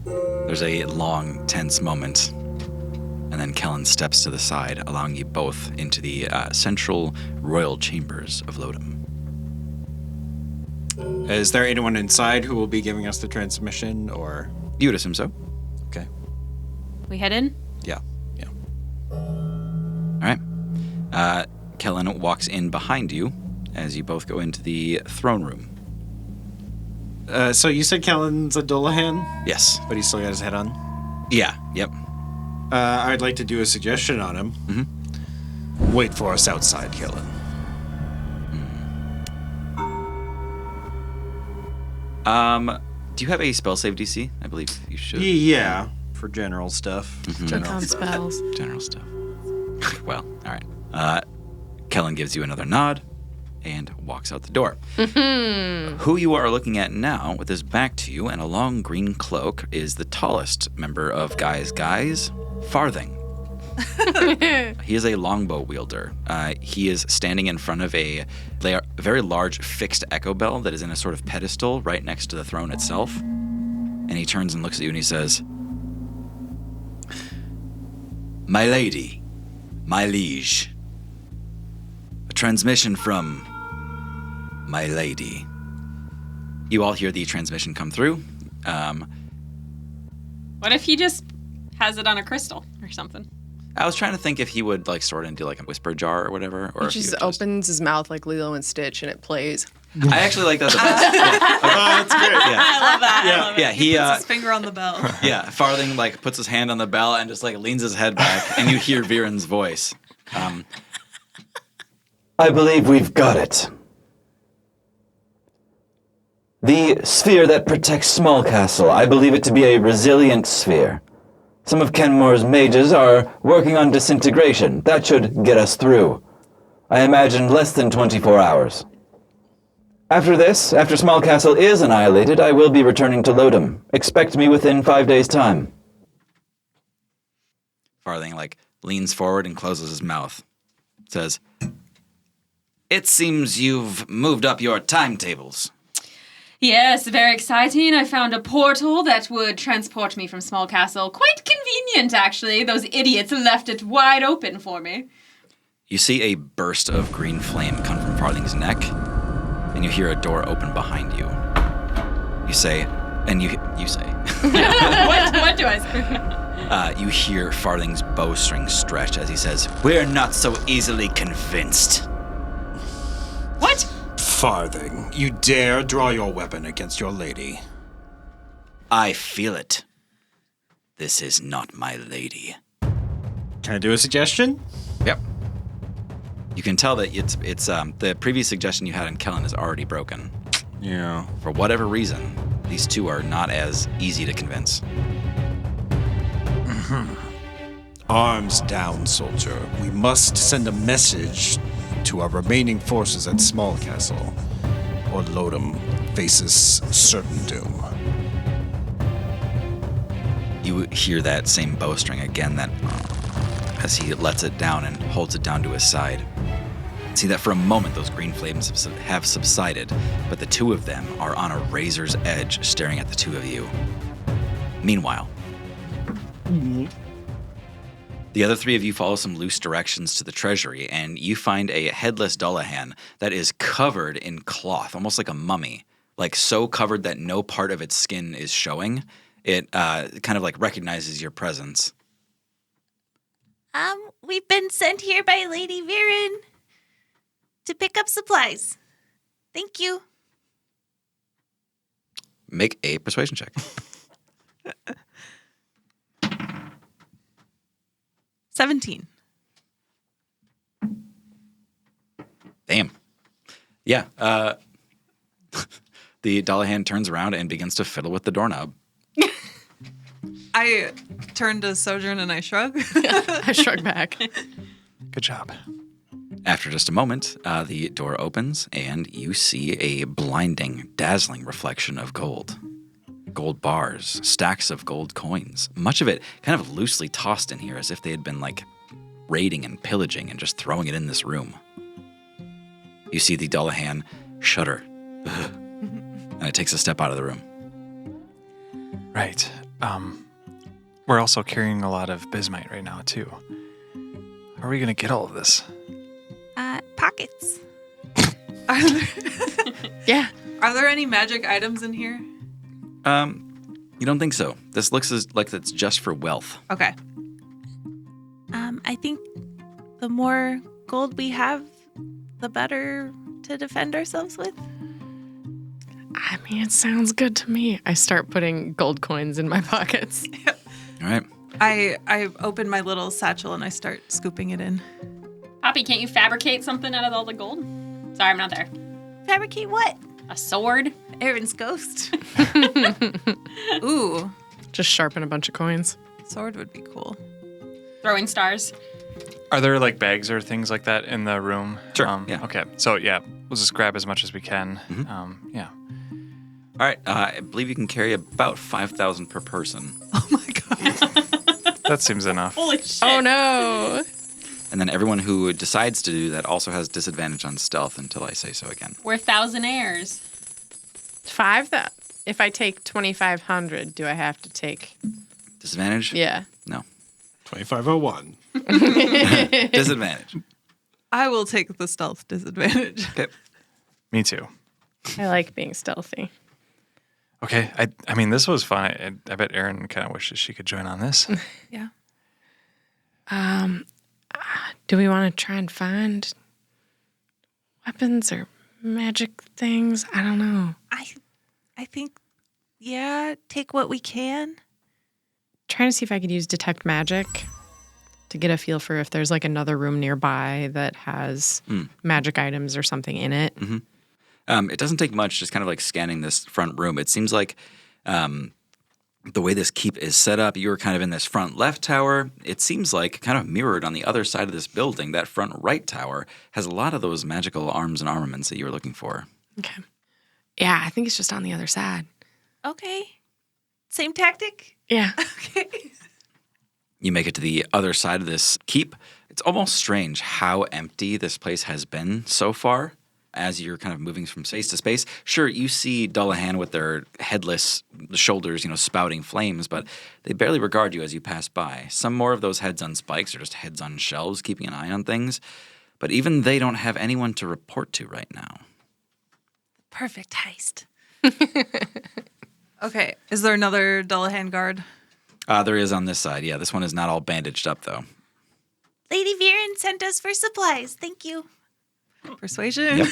There's a long, tense moment, and then Kellen steps to the side, allowing you both into the central royal chambers of Lodom. Is there anyone inside who will be giving us the transmission, or... You would assume so. Okay. We head in? Yeah. All right. Kellen walks in behind you as you both go into the throne room. So you said Kellen's a Dullahan? Yes. But he's still got his head on? Yeah, yep. I'd like to do a suggestion on him. Mm-hmm. Wait for us outside, Kellen. Do you have a spell save DC? I believe you should. Yeah, for general stuff. General spells. General stuff. Well, all right. Kellen gives you another nod and walks out the door. Who you are looking at now, with his back to you and a long green cloak, is the tallest member of Guys, Farthing. He is a longbow wielder. He is standing in front of a very large fixed echo bell that is in a sort of pedestal right next to the throne itself. And he turns and looks at you and he says, "My lady, my liege, a transmission from my lady." You all hear the transmission come through. What if he just has it on a crystal or something? I was trying to think if he would like sort it into like a whisper jar or whatever, or He if he just would opens his mouth like Lilo and Stitch and it plays. I actually like that the best. That's great. Yeah. I love that. I love it. Yeah, he puts his finger on the bell. yeah, Farthing like puts his hand on the bell and just like leans his head back, and you hear Viren's voice. I believe we've got it. The sphere that protects Small Castle, I believe it to be a resilient sphere. Some of Kenmore's mages are working on disintegration. That should get us through. I imagine less than 24 hours. After this, after Small Castle is annihilated, I will be returning to Lodom. Expect me within 5 days' time. Farthing, leans forward and closes his mouth. Says, "It seems you've moved up your timetables." Yes, very exciting. I found a portal that would transport me from Small Castle. Quite convenient, actually. Those idiots left it wide open for me. You see a burst of green flame come from Farthing's neck, and you hear a door open behind you. You say, you say. What do I say? You hear Farthing's bowstring stretch as he says, "We're not so easily convinced." What? Farthing, you dare draw your weapon against your lady? I feel it. This is not my lady. Can I do a suggestion? Yep. You can tell that it's the previous suggestion you had on Kellen is already broken. Yeah. For whatever reason, these two are not as easy to convince. Arms down, soldier. We must send a message to our remaining forces at Small Castle, or Lodom faces certain doom. You hear that same bowstring again, that as he lets it down and holds it down to his side. See that for a moment those green flames have subsided, but the two of them are on a razor's edge staring at the two of you. Meanwhile, the other three of you follow some loose directions to the treasury, and you find a headless Dullahan that is covered in cloth, almost like a mummy, so covered that no part of its skin is showing. It kind of recognizes your presence. We've been sent here by Lady Viren to pick up supplies. Thank you. Make a persuasion check. 17. Damn. Yeah. The Dullahan turns around and begins to fiddle with the doorknob. I turn to Sojourn and I shrug. I shrug back. Good job. After just a moment, the door opens and you see a blinding, dazzling reflection of gold. Gold bars, stacks of gold coins, much of it kind of loosely tossed in here as if they had been raiding and pillaging and just throwing it in this room. You see the Dullahan shudder, and it takes a step out of the room. Right. We're also carrying a lot of bismite right now, too. How are we going to get all of this? Pockets. Yeah. Are there any magic items in here? You don't think so? This looks like it's just for wealth. Okay. I think the more gold we have, the better to defend ourselves with. I mean, it sounds good to me. I start putting gold coins in my pockets. All right. I open my little satchel and I start scooping it in. Poppy, can't you fabricate something out of all the gold? Sorry, I'm not there. Fabricate what? A sword? Aaron's ghost. Ooh, Just sharpen a bunch of coins. sword would be cool. Throwing stars? Are there bags or things like that in the room? Sure, yeah. Okay. So yeah, we'll just grab as much as we can. Mm-hmm. Yeah. All right. I believe you can carry about 5,000 per person. Oh my god. That seems enough. Holy shit. Oh no. And then everyone who decides to do that also has disadvantage on stealth until I say so again. We're thousandaires. If I take 2,500, do I have to take? Disadvantage? Yeah. No. 2501. Disadvantage. I will take the stealth disadvantage. Okay. Me too. I like being stealthy. Okay. I mean, this was fun. I bet Erin kind of wishes she could join on this. Yeah. Do we want to try and find weapons or magic things? I don't know. I think, yeah, take what we can. Trying to see if I could use detect magic to get a feel for if there's another room nearby that has magic items or something in it. Mm-hmm. It doesn't take much, just kind of scanning this front room. It seems like The way this keep is set up, you're kind of in this front left tower. It seems like kind of mirrored on the other side of this building. That front right tower has a lot of those magical arms and armaments that you were looking for. Okay. Yeah, I think it's just on the other side. Okay. Same tactic? Yeah. Okay. You make it to the other side of this keep. It's almost strange how empty this place has been so far as you're kind of moving from space to space. Sure, you see Dullahan with their headless shoulders, spouting flames, but they barely regard you as you pass by. Some more of those heads on spikes are just heads on shelves, keeping an eye on things. But even they don't have anyone to report to right now. Perfect heist. Okay. Is there another Dullahan guard? There is on this side. Yeah, this one is not all bandaged up, though. Lady Viren sent us for supplies. Thank you. Persuasion? Yep.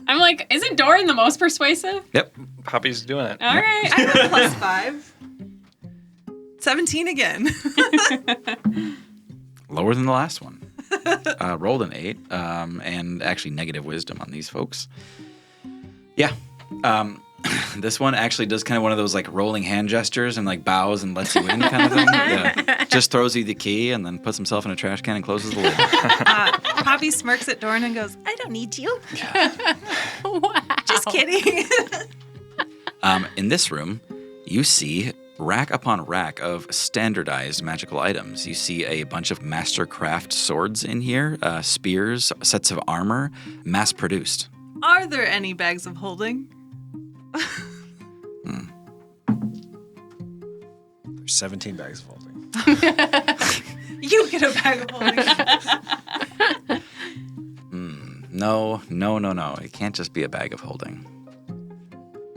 I'm like, isn't Doran the most persuasive? Yep. Poppy's doing it. All right. I have a plus 5. 17 again. Lower than the last one. Rolled an 8, and actually negative wisdom on these folks. Yeah. This one actually does kind of one of those like rolling hand gestures and like bows and lets you in kind of thing. Yeah. Just throws you the key and then puts himself in a trash can and closes the lid. Poppy smirks at Doran and goes, I don't need you. Wow. Just kidding. In this room, you see rack upon rack of standardized magical items. You see a bunch of mastercraft swords in here, spears, sets of armor, mass-produced. Are there any bags of holding? There's 17 bags of holding. You get a bag of holding. No. It can't just be a bag of holding.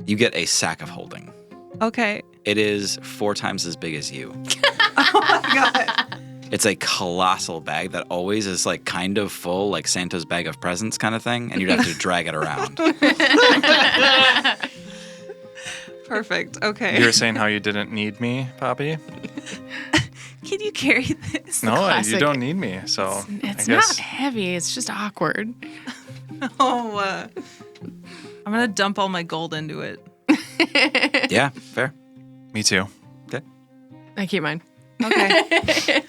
You get a sack of holding. Okay. It is 4 times as big as you. Oh my god. It's a colossal bag that always is like kind of full, like Santa's bag of presents kind of thing, and you'd have to drag it around. Perfect. Okay. You were saying how you didn't need me, Poppy? Can you carry this? No, you classic. don't need me. So It's I guess not heavy. It's just awkward. Oh, I'm going to dump all my gold into it. Yeah, fair. me too. Okay. I keep mine. Okay.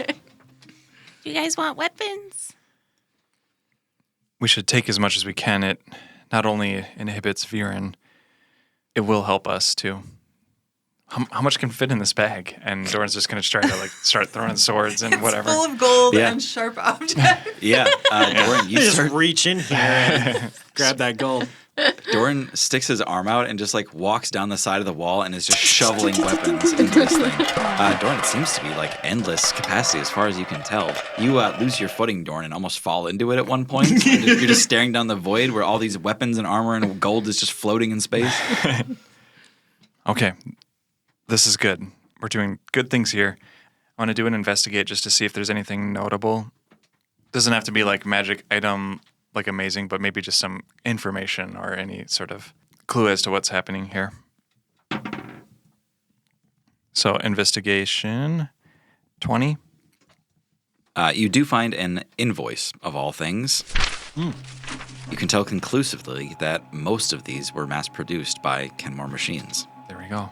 You guys want weapons? We should take as much as we can. It not only inhibits Viren, it will help us too. How much can fit in this bag? And Doran's just going to try to like start throwing swords and whatever. Full of gold Yeah. and sharp objects. Yeah, Doran, you Just start. reach in here and grab that gold. Doran sticks his arm out and just like walks down the side of the wall and is just shoveling weapons into this thing. Doran, it seems to be like endless capacity as far as you can tell. You lose your footing, Doran, and almost fall into it at one point. You're just staring down the void where all these weapons and armor and gold is just floating in space. Okay, this is good. We're doing good things here. I want to do an investigate just to see if there's anything notable. Doesn't have to be like magic item, like amazing, but maybe just some information or any sort of clue as to what's happening here. So investigation 20. You do find an invoice of all things. You can tell conclusively that most of these were mass-produced by Kenmore machines. There we go.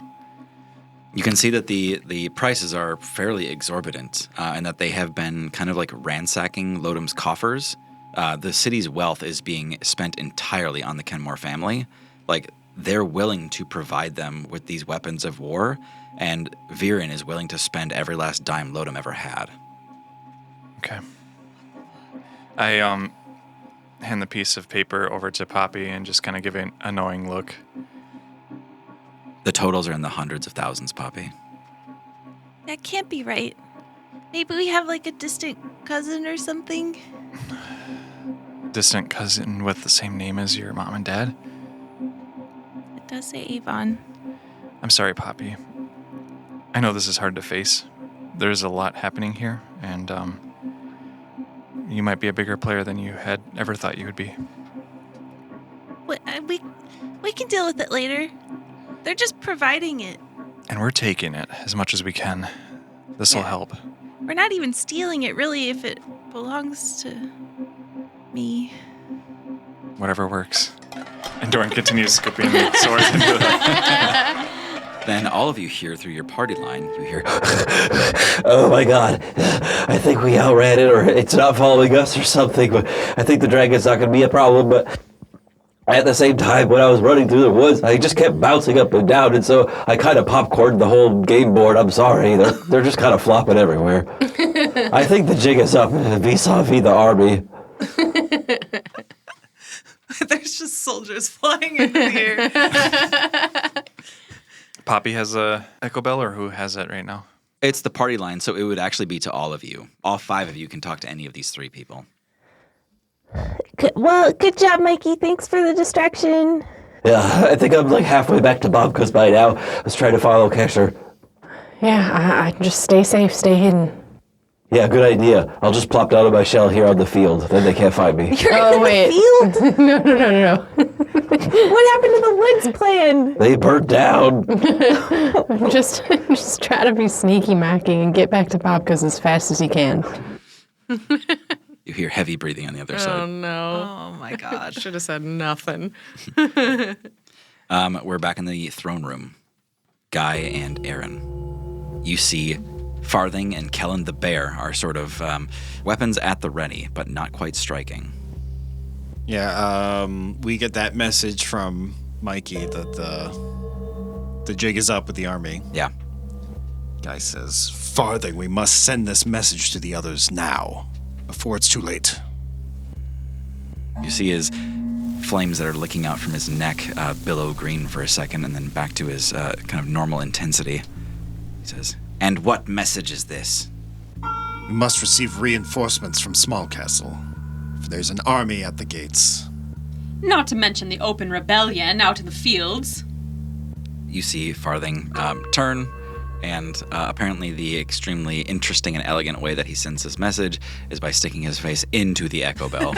You can see that the prices are fairly exorbitant, and that they have been kind of like ransacking Lodum's coffers. The city's wealth is being spent entirely on the Kenmore family. Like, they're willing to provide them with these weapons of war, and Viren is willing to spend every last dime Lodum ever had. Okay. I hand the piece of paper over to Poppy and just kind of give an knowing look. The totals are in the hundreds of thousands, Poppy. That can't be right. Maybe we have like a distant cousin or something. Distant cousin with the same name as your mom and dad? It does say Avon. I'm sorry, Poppy. I know this is hard to face. There's a lot happening here, and you might be a bigger player than you had ever thought you would be. We can deal with it later. They're just providing it. And we're taking it as much as we can. This will help. We're not even stealing it, really, if it belongs to me. Whatever works. And Doran continues scooping the sword into the... Then all of you hear through your party line, you hear, Oh my god, I think we outran it, or it's not following us or something, but I think the dragon's not going to be a problem, but at the same time, when I was running through the woods, I just kept bouncing up and down, and so I kind of popcorned the whole game board. I'm sorry, they're just kind of flopping everywhere. I think the jig is up vis-a-vis the army. There's just soldiers flying in the air. Poppy has a echo bell, or who has it right now? it's the party line, so it would actually be to all of you. All 5 of you can talk to any of these 3 people. Good job, Mikey. Thanks for the distraction. Yeah, I think I'm like halfway back to Bobka's by now. I was trying to follow Kesher. Yeah, I just stay safe, stay hidden. Yeah, good idea. I'll just plop down on my shell here on the field. Then they can't find me. You're in wait. the field? No. What happened to the woods plan? They burnt down. just try to be sneaky Mackie and get back to Bobka's as fast as you can. You hear heavy breathing on the other Oh side. no. Oh my god. Should have said nothing. We're back in the throne room. Guy and Aaron. You see Farthing and Kellen the Bear are sort of weapons at the ready, but not quite striking. Yeah, we get that message from Mikey that the jig is up with the army. Yeah. Guy says, Farthing, we must send this message to the others now, before it's too late. You see his flames that are licking out from his neck billow green for a second and then back to his kind of normal intensity. He says, "And what message is this?" We must receive reinforcements from Small Castle, for there's an army at the gates. Not to mention the open rebellion out in the fields. You see Farthing turn, and apparently the extremely interesting and elegant way that he sends his message is by sticking his face into the echo bell.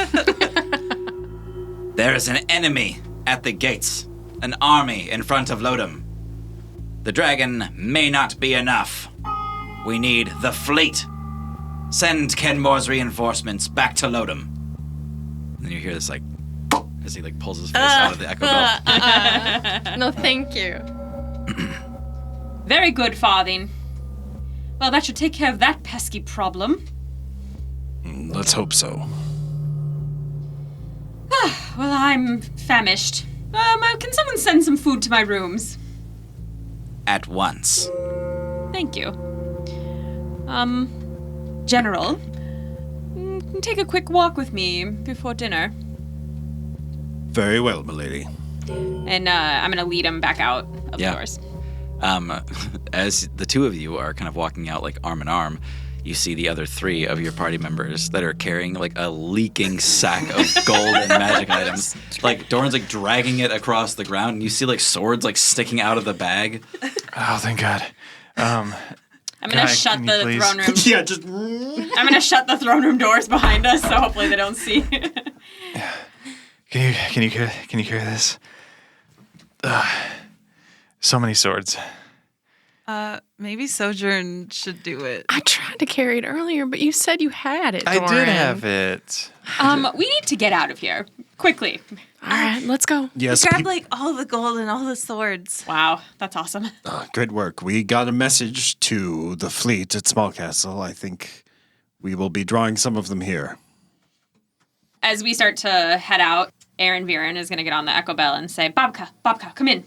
"There is an enemy at the gates, an army in front of Lodom. The dragon may not be enough. We need the fleet. Send Kenmore's reinforcements back to Lodom." And then you hear this, like, as he, like, pulls his face out of the echo bell. No, thank you. Very good, Farthing. Well, that should take care of that pesky problem. Let's hope so. Well, I'm famished. Can someone send some food to my rooms? At once. Thank you. General, take a quick walk with me before dinner. Very well, milady. And I'm gonna lead him back out of the doors. As the 2 of you are kind of walking out like arm in arm, you see the other 3 of your party members that are carrying like a leaking sack of gold and magic items. Like Doran's like dragging it across the ground, and you see like swords like sticking out of the bag. Oh, thank God. I'm gonna shut the throne room. Yeah, just... I'm gonna shut the throne room doors behind us, so hopefully they don't see. Can you carry this? So many swords. Maybe Sojourn should do it. I tried to carry it earlier, but you said you had it, I Doran. did have it. We need to get out of here quickly. All right, let's go. Yes, Grab like all the gold and all the swords. Wow, that's awesome. great work. We got a message to the fleet at Small Castle. I think we will be drawing some of them here. As we start to head out, Aaron Viren is gonna get on the echo bell and say, Bobka, come in.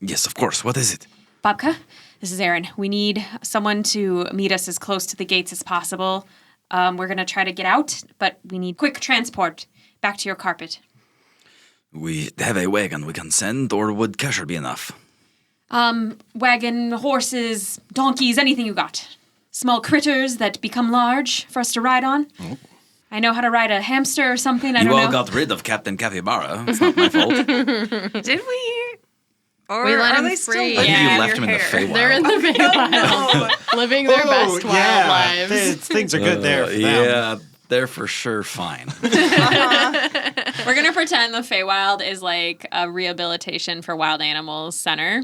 Yes, of course. What is it? Bobka, this is Aaron. We need someone to meet us as close to the gates as possible. We're going to try to get out, but we need quick transport back to your carpet. We have a wagon we can send, or would Kesher be enough? Wagon, horses, donkeys, anything you got. Small critters that become large for us to ride on. Oh. I know how to ride a hamster or something. I don't know. You all got rid of Captain Capybara. It's not my fault. Did we? Or We let are him they free. still I think living you in left your him in the hair? Feywild. They're in the Feywild, living their best wild lives. Things are good there for them. Yeah, they're for sure fine. We're going to pretend the Feywild is like a rehabilitation for wild animals center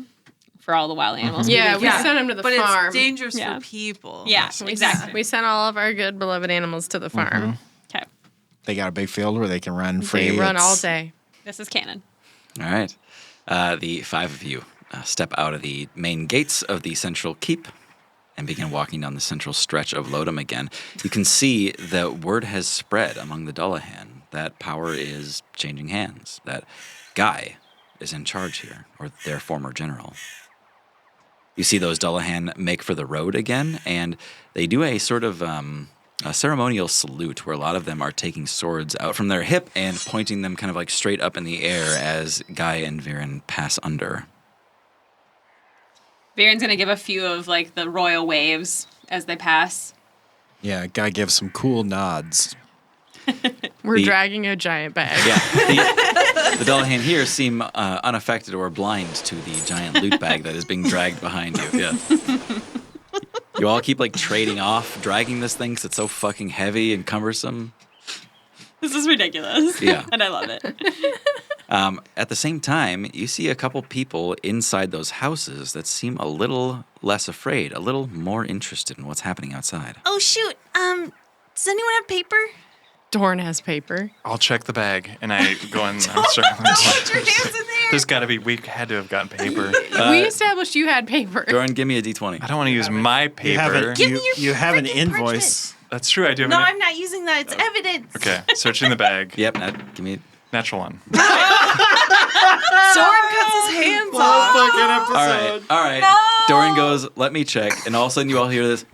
for all the wild animals. Yeah, we Yeah. sent them to the But farm. it's dangerous Yeah. for people. Yeah, exactly. We sent all of our good beloved animals to the farm. Okay, They got a big field where they can run free. They run all It's- day. this is canon. All right. The 5 of you step out of the main gates of the central keep and begin walking down the central stretch of Lodom again, you can see that word has spread among the Dullahan that power is changing hands, that Guy is in charge here, or their former general. You see those Dullahan make for the road again, and they do a sort of a ceremonial salute where a lot of them are taking swords out from their hip and pointing them kind of like straight up in the air as Guy and Viren pass under. Viren's gonna give a few of like the royal waves as they pass. Yeah, Guy gives some cool nods. We're dragging a giant bag. Yeah, the Dullahan here seem unaffected or blind to the giant loot bag that is being dragged behind you. Yeah. You all keep like trading off, dragging this thing because it's so fucking heavy and cumbersome. This is ridiculous. Yeah. And I love it. At the same time, you see a couple people inside those houses that seem a little less afraid, a little more interested in what's happening outside. Oh, shoot. Does anyone have paper? Dorn has paper. I'll check the bag, and I go in. Don't put your hands in there. There's got to be. We had to have gotten paper. We established you had paper. Doran, give me a D20. I don't want to use my paper. You have an invoice. That's true. I do have No, an. I'm not using that. It's evidence. Okay, searching the bag. Yep, give me. Natural one. Soren cuts his hands off. All right. Doran goes, let me check, and all of a sudden you all hear this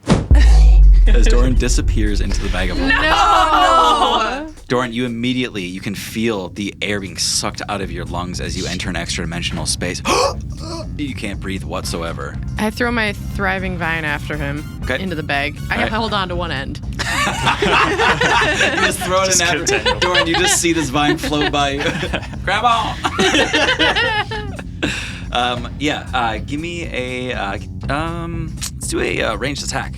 as Doran disappears into the bag of holding. No. Doran, you can feel the air being sucked out of your lungs as you enter an extra-dimensional space. You can't breathe whatsoever. I throw my thriving vine after him into the bag. I hold on to one end. You just throw it in after Doran, you just see this vine float by you. Grab on! Give me a, let's do a ranged attack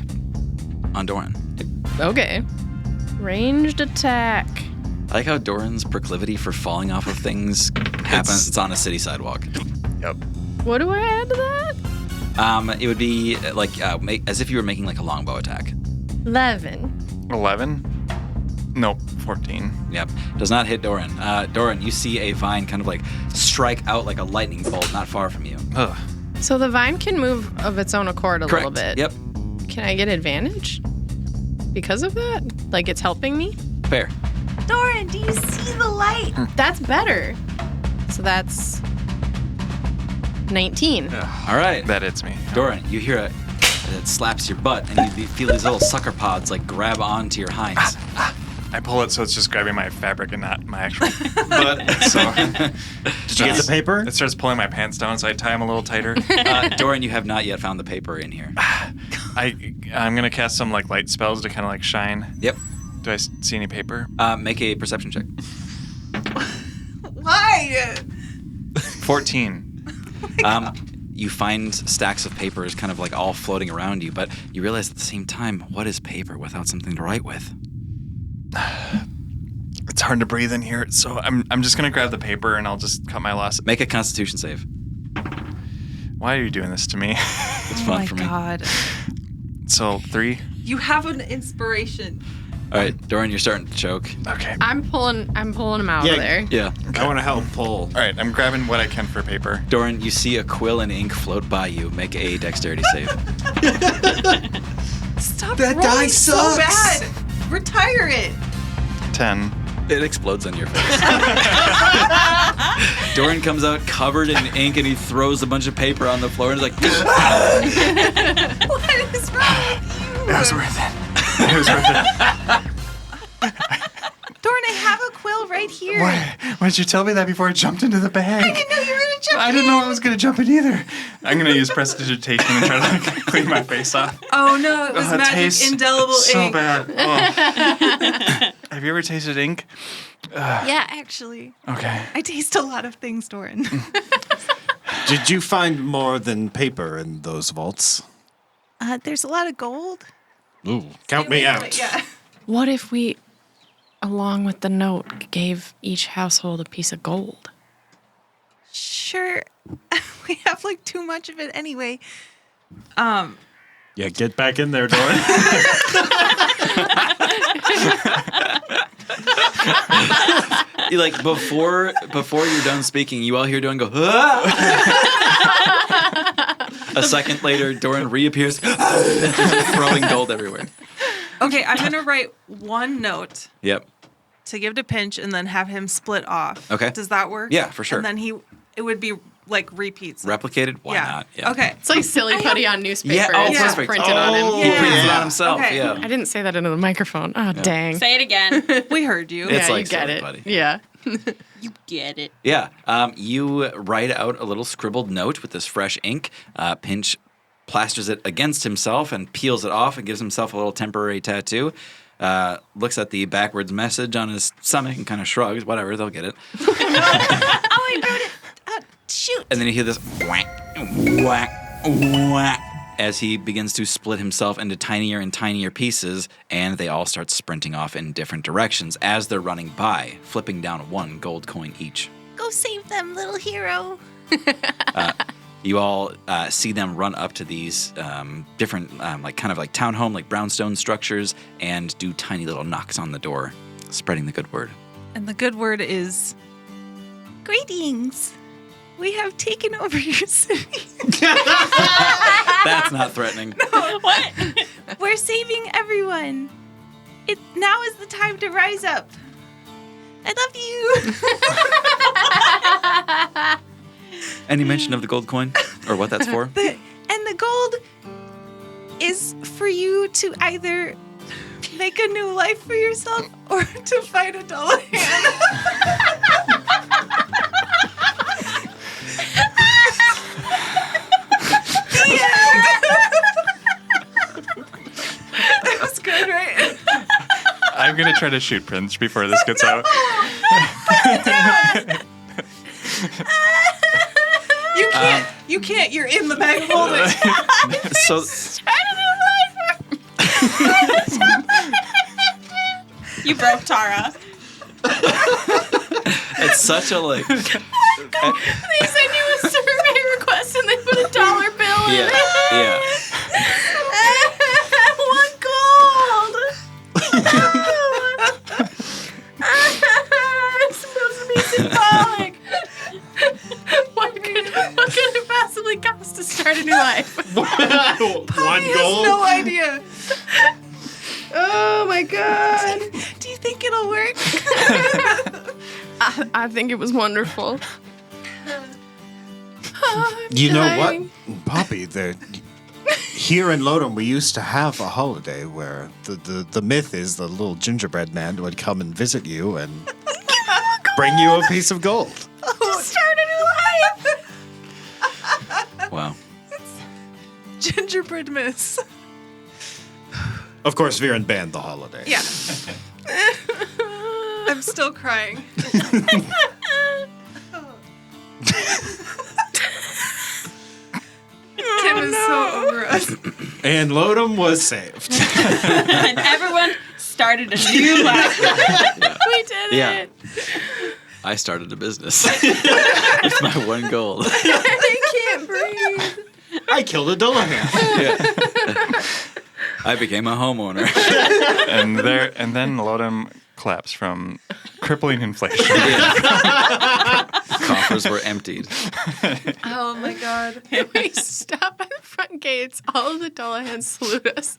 on Doran. Okay. Ranged attack. I like how Doran's proclivity for falling off of things happens. It's on a city sidewalk. Yep. What do I add to that? It would be like as if you were making like a longbow attack. 11. 11? Nope. 14. Yep. Does not hit Doran. Doran, you see a vine kind of like strike out like a lightning bolt not far from you. Ugh. So the vine can move of its own accord a little bit. Yep. Can I get advantage because of that? Like it's helping me? Fair. Doran, do you see the light? That's better. So that's 19. All right. That hits me. Doran, you hear it slaps your butt, and you feel these little sucker pods like grab onto your hinds. I pull it so it's just grabbing my fabric and not my actual butt. So Did you get the paper? It starts pulling my pants down, so I tie them a little tighter. Doran, you have not yet found the paper in here. I'm gonna cast some like light spells to kind of like shine. Yep. Do I see any paper? Make a perception check. Why? 14. You find stacks of papers kind of like all floating around you, but you realize at the same time, what is paper without something to write with? It's hard to breathe in here, so I'm just gonna grab the paper and I'll just cut my loss. Make a Constitution save. Why are you doing this to me? It's fun for me. Oh my God. So 3. You have an inspiration. All right, Doran, you're starting to choke. Okay. I'm pulling him out of there. Yeah. I want to help pull. All right, I'm grabbing what I can for paper. Doran, you see a quill and ink float by you. Make a dexterity save. Stop That rolling die so sucks. bad. Retire it. 10. It explodes on your face. Doran comes out covered in ink and he throws a bunch of paper on the floor and is like, What is wrong with you? It was worth it. It was worth it. Doran, I have a quill right here. Why did you tell me that before I jumped into the bag? I didn't know you were going to jump I didn't know I was going to jump in either. I'm going to use prestidigitation and try to like, clean my face off. Oh no, it was It magic tastes indelible so ink. bad. Oh. Have you ever tasted ink? Yeah, actually. Okay. I taste a lot of things, Doran. Did you find more than paper in those vaults? There's a lot of gold. Ooh, count me out. Yeah. What if we, along with the note, gave each household a piece of gold? Sure. We have like too much of it anyway. Yeah, get back in there, Doran. like before you're done speaking, you all hear Doran go, "Ah!" A second later, Doran reappears, just throwing gold everywhere. Okay, I'm gonna write one note Yep. to give to Pinch and then have him split off. Okay. Does that work? Yeah, for sure. And then it would be like repeats. Replicated? Why not? Yeah. Okay. It's like silly putty on newspaper. Yeah, oh, It's just perfect. printed on him. He prints it on himself, Okay. yeah. I didn't say that into the microphone. Oh, dang. Say it again. We heard you. It's yeah, like you get silly it. putty. Yeah. You get it. Yeah. You write out a little scribbled note with this fresh ink. Pinch plasters it against himself and peels it off and gives himself a little temporary tattoo. Looks at the backwards message on his stomach and kind of shrugs. Whatever, they'll get it. Oh, I wrote it. Shoot. And then you hear this whack, whack, whack as he begins to split himself into tinier and tinier pieces, and they all start sprinting off in different directions as they're running by, flipping down 1 gold coin each. Go save them, little hero. You all see them run up to these different, kind of like townhome, like brownstone structures, and do tiny little knocks on the door, spreading the good word. And the good word is Greetings. We have taken over your city. That's not threatening. What? We're saving everyone. Now is the time to rise up. I love you. Any mention of the gold coin or what that's for? And the gold is for you to either make a new life for yourself or to fight a dollar hand. that was good, right? I'm gonna try to shoot Prince before this gets out. You can't. You're in the bag of holding. So You broke Tara. it's such a like. They send you a survey request and they put a $1 bill in Yeah, it. yeah. 1 gold. It's supposed to be symbolic. What could it possibly cost to start a new life? 1 gold? No idea. Oh my god. Do you think it'll work? I think it was wonderful. You know what, Poppy? Here in Lodom, we used to have a holiday where the myth is the little gingerbread man would come and visit you and bring you a piece of gold. Start a new life. Wow. Gingerbread miss. Of course, Viren banned the holiday. Yeah. I'm still crying. Kim is so over us. And Lodom was saved. And everyone started a new life. We did Yeah. it. I started a business with my 1 gold. I can't breathe. I killed a Dullahan. Yeah. I became a homeowner. and then Lodom collapsed from crippling inflation. Coffers were emptied. Oh my god. We stop by the front gates. All of the Dullahans salute us.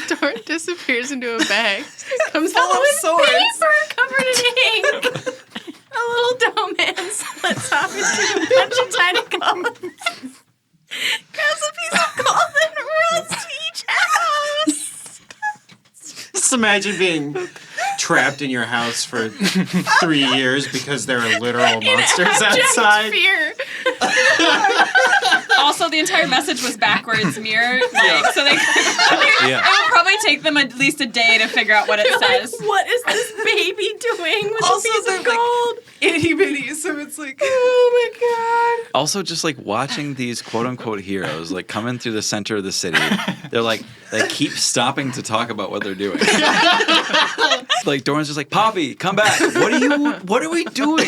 Doran disappears into a bag. Comes out of with swords. paper covered in ink. A little dough man splits off into a bunch of tiny golds. Grabs a piece of gold and runs to each house. Just imagine being trapped in your house for 3 years because there are literal monsters outside. Fear. Also, the entire message was backwards mirror. So they Yeah. it would probably take them at least a day to figure out what it says. What is this baby doing with Also, a piece they're of gold? Itty bitty, so it's like. Oh my god. Also, just like watching these quote unquote heroes like coming through the center of the city, they keep stopping to talk about what they're doing. Like Doran's just like, Poppy, come back. What are we doing?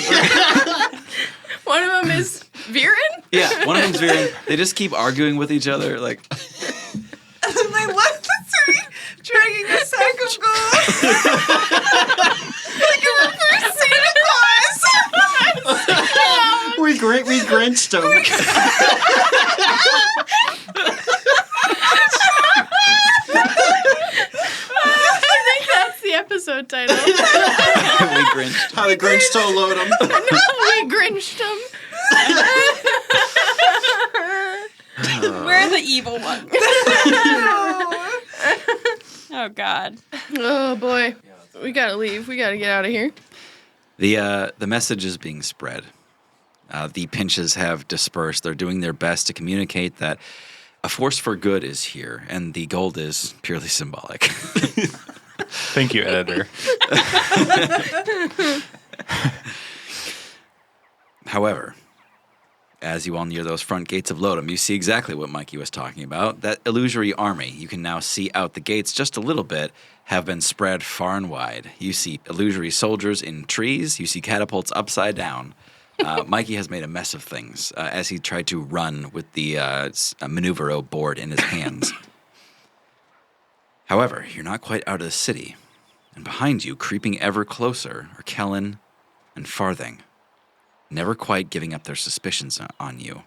One of them is Viren? Yeah, one of them's Viren. They just keep arguing with each other. Like, And then they left the city dragging a sack of gold. Like a reverse Santa Claus. We grinched them. episode title. We grinched. How the Grinch stole Lodom. We grinched them. We're the evil one. Oh God. Oh boy. We gotta leave. We gotta get out of here. The message is being spread. The pinches have dispersed. They're doing their best to communicate that a force for good is here, and the gold is purely symbolic. Thank you, editor. However, as you all near those front gates of Lodom, you see exactly what Mikey was talking about. That illusory army, you can now see out the gates just a little bit, have been spread far and wide. You see illusory soldiers in trees. You see catapults upside down. Mikey has made a mess of things as he tried to run with the Maneuvero board in his hands. However, you're not quite out of the city. And behind you, creeping ever closer, are Kellen and Farthing. Never quite giving up their suspicions on you.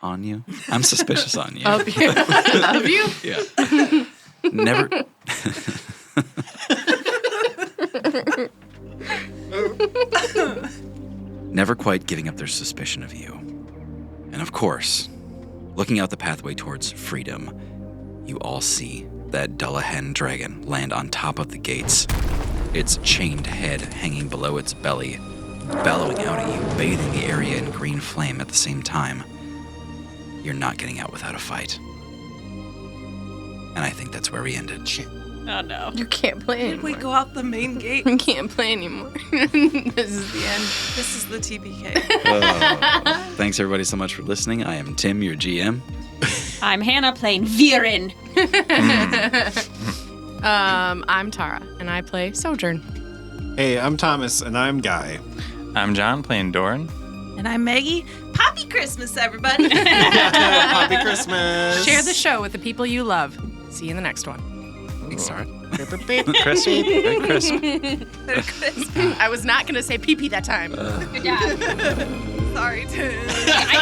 On you? I'm suspicious on you. Of you? Of you? Yeah. Never. Never quite giving up their suspicion of you. And of course, looking out the pathway towards freedom, you all see that Dullahan dragon land on top of the gates, its chained head hanging below its belly, bellowing out at you, bathing the area in green flame at the same time. You're not getting out without a fight. And I think that's where we ended. Oh no. You can't play Did anymore. we go out the main gate? We can't play anymore. This is the end. This is the TPK. Thanks everybody so much for listening. I am Tim, your GM. I'm Hannah playing Viren. I'm Tara, and I play Sojourn. Hey, I'm Thomas, and I'm Guy. I'm John playing Doran. And I'm Maggie. Poppy Christmas, everybody. Happy Christmas. Share the show with the people you love. See you in the next one. Sorry. Chris. Merry Christmas. I was not going to say pee-pee that time. Good job. Sorry, Tim. I